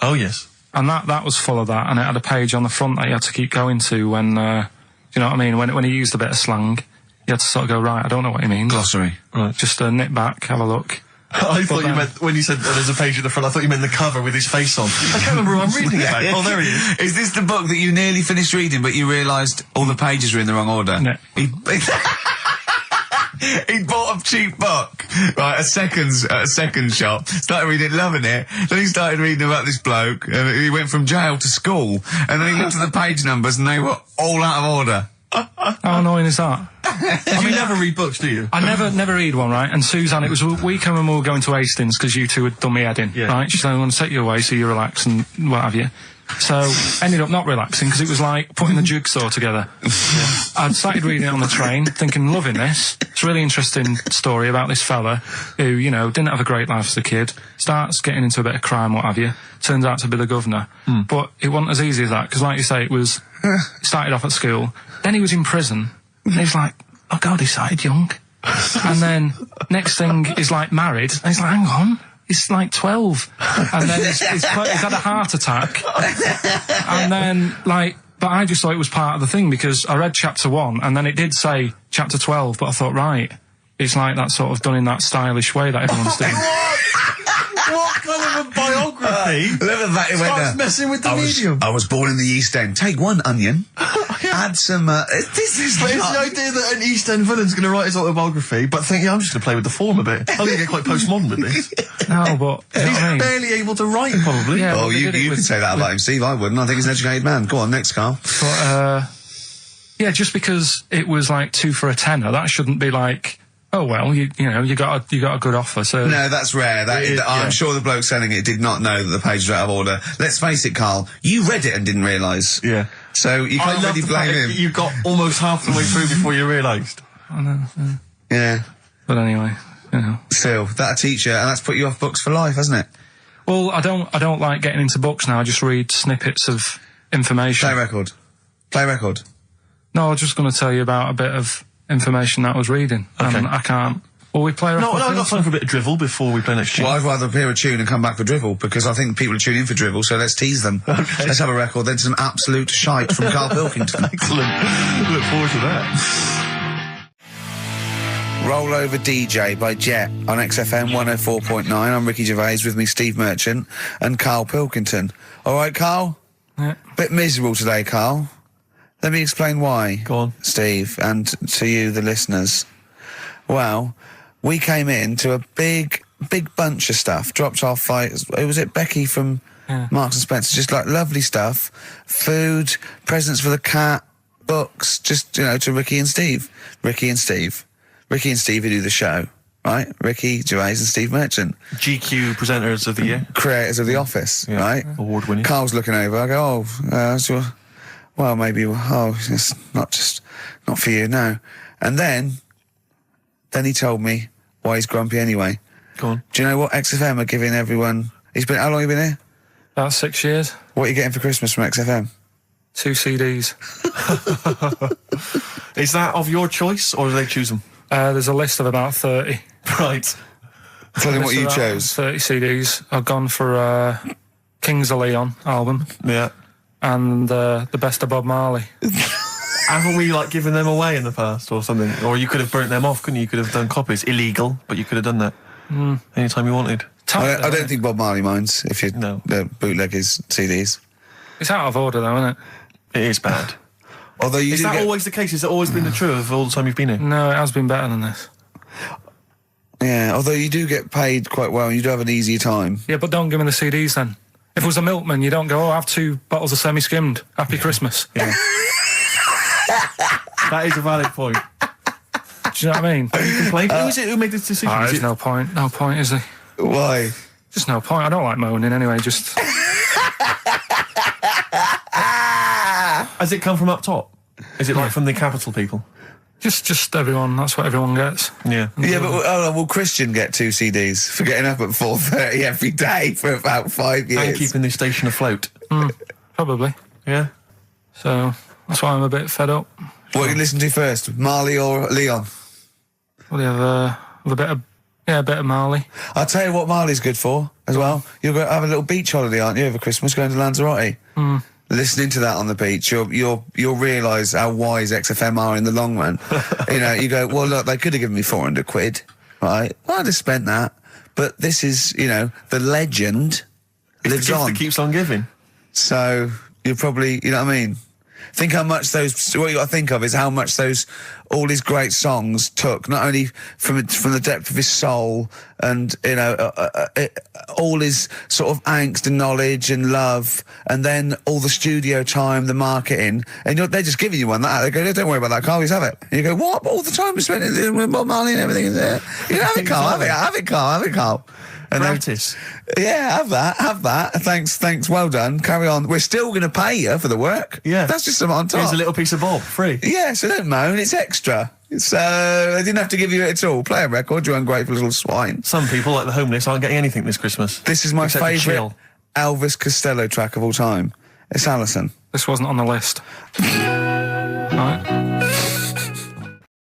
Oh, yes. And that was full of that, and it had a page on the front that you had to keep going to when, do you know what I mean? When he used a bit of slang, you had to sort of go, right, I don't know what he means. Glossary. Right. Just nip back, have a look. I thought you meant, when you said there's a page at the front, I thought you meant the cover with his face on. I can't remember who I'm reading about. Oh, there he is. Is this the book that you nearly finished reading, but you realised all the pages were in the wrong order? No. He bought a cheap book, right, at a second shop, started reading it, loving it, then he started reading about this bloke, and he went from jail to school, and then he looked at the page numbers, and they were all out of order. How annoying is that? You never read books, do you? I never read one, right? And Suzanne, it was a weekend when we were going to Hastings because you two had done me head in, Yeah. right? She said, I'm going to take you away so you relax and what have you. So, ended up not relaxing because it was like putting the jigsaw together. I'd started reading it on the train, thinking, loving this. It's a really interesting story about this fella who, didn't have a great life as a kid, starts getting into a bit of crime, what have you, turns out to be the governor. But it wasn't as easy as that, because like you say, it started off at school, then he was in prison, and he's like, oh God, he started young. And then, next thing, he's like married, and he's like, hang on. He's like 12. And then he's had a heart attack. And then, but I just thought it was part of the thing because I read chapter 1 and then it did say chapter 12, but I thought, right, it's like that sort of done in that stylish way that everyone's doing. What kind of a biography Look at that, it went starts there. messing with the medium? I was born in the East End. Take one onion, add some, this is But it's not- the idea that an East End villain's going to write his autobiography, but think, I'm just going to play with the form a bit. I'm going to get quite postmodern with this. No, but, you know He's what I mean? barely able to write, probably. Yeah. Oh, but they you did it can say that about him, Steve. I wouldn't. I think he's an educated man. Go on, next, Carl. But, yeah, just because it was like 2 for a tenner, that shouldn't be like, oh well, you got a good offer. So No, that's rare. I'm sure the bloke selling it did not know that the pages were out of order. Let's face it, Carl. You read it and didn't realise. Yeah. So you can't really blame him. You got almost half the way through before you realised. I know, Yeah. but anyway, Still, that'll teach you, and that's put you off books for life, hasn't it? Well, I don't like getting into books now. I just read snippets of information. Play record. No, I was just going to tell you about a bit of information that I was reading, Okay. and I can't. Will we play a No, record I got first? time for a bit of drivel before we play next tune. Well, I'd rather hear a tune and come back for drivel, because I think people are tuning in for drivel, so let's tease them. Okay. Let's have a record, then some absolute shite from Karl Pilkington. Excellent. Look forward to that. Roll Over DJ by Jet on XFM 104.9. I'm Ricky Gervais, with me Steve Merchant and Karl Pilkington. All right, Karl? Yeah. Bit miserable today, Karl. Let me explain why. Go on. Steve, and to you, the listeners. Well, we came in to a big bunch of stuff. Dropped off by, was it Becky from Marks and Spencer? Just like lovely stuff. Food, presents for the cat, books, just, to Ricky and Steve. Ricky and Steve who do the show, right? Ricky Gervais and Steve Merchant. GQ presenters of the year. Creators of The Office, right? Award-winning. Carl's looking over. I go, well, maybe, it's not for you, no. And then Then he told me why he's grumpy anyway. Go on. Do you know what XFM are giving everyone? How long have you been here? About 6 years. What are you getting for Christmas from XFM? 2 CDs. Is that of your choice, or do they choose them? There's a list of about 30. Right. Tell him what you List of about chose. 30 CDs. I've gone for Kings of Leon album Yeah. and the Best of Bob Marley. Haven't we given them away in the past or something? Or you could have burnt them off, couldn't you? You could have done copies. Illegal, but you could have done that anytime you wanted. I don't think Bob Marley minds if you bootleg his CDs. It's out of order though, isn't it? It is bad. Although you Is that always the case? Has it always been the truth of all the time you've been here? No, it has been better than this. Yeah, although you do get paid quite well and you do have an easier time. Yeah, but don't give me the CDs then. If it was a milkman, you don't go, I have 2 bottles of semi-skimmed. Happy Christmas. Yeah. That is a valid point. Do you know what I mean? Have you complained? Who is it who made this decision? Oh, Is there's it- no point. No point, is there? Why? Just no point. I don't like moaning anyway, just... Has it come from up top? Is it from the capital people? Just everyone, that's what everyone gets. Yeah. Yeah, but will Christian get 2 CDs for getting up at 4:30 every day for about 5 years? And keeping this station afloat. Probably. Yeah. So, that's why I'm a bit fed up. What are you listen to first, Marley or Leon? Well, they have a bit of Marley. I'll tell you what Marley's good for as well. You're going to have a little beach holiday, aren't you, over Christmas, going to Lanzarote? Listening to that on the beach, you'll realise how wise XFM are in the long run. You go, well, look, they could have given me 400 quid, right? Well, I'd have spent that. But this is, the legend lives The gift on. that keeps on giving. So you're probably, you know what I mean? Think how much what you got to think of is how much all his great songs took, not only from the depth of his soul and, all his sort of angst and knowledge and love, and then all the studio time, the marketing, and they're just giving you one that. They go, don't worry about that, Carl, just have it. And you go, what? But all the time we spent it with Bob Marley and everything is there. Have it, Carl, have it, Carl. And Practice. have that. Thanks, well done. Carry on. We're still going to pay you for the work. Yeah. That's just some on top. Here's a little piece of Bob, free. Yeah, so don't moan, it's extra. So, I didn't have to give you it at all. Play a record, you ungrateful little swine. Some people, like the homeless, aren't getting anything this Christmas. This is my Except to favourite chill. Elvis Costello track of all time. It's Alison. This wasn't on the list. Right.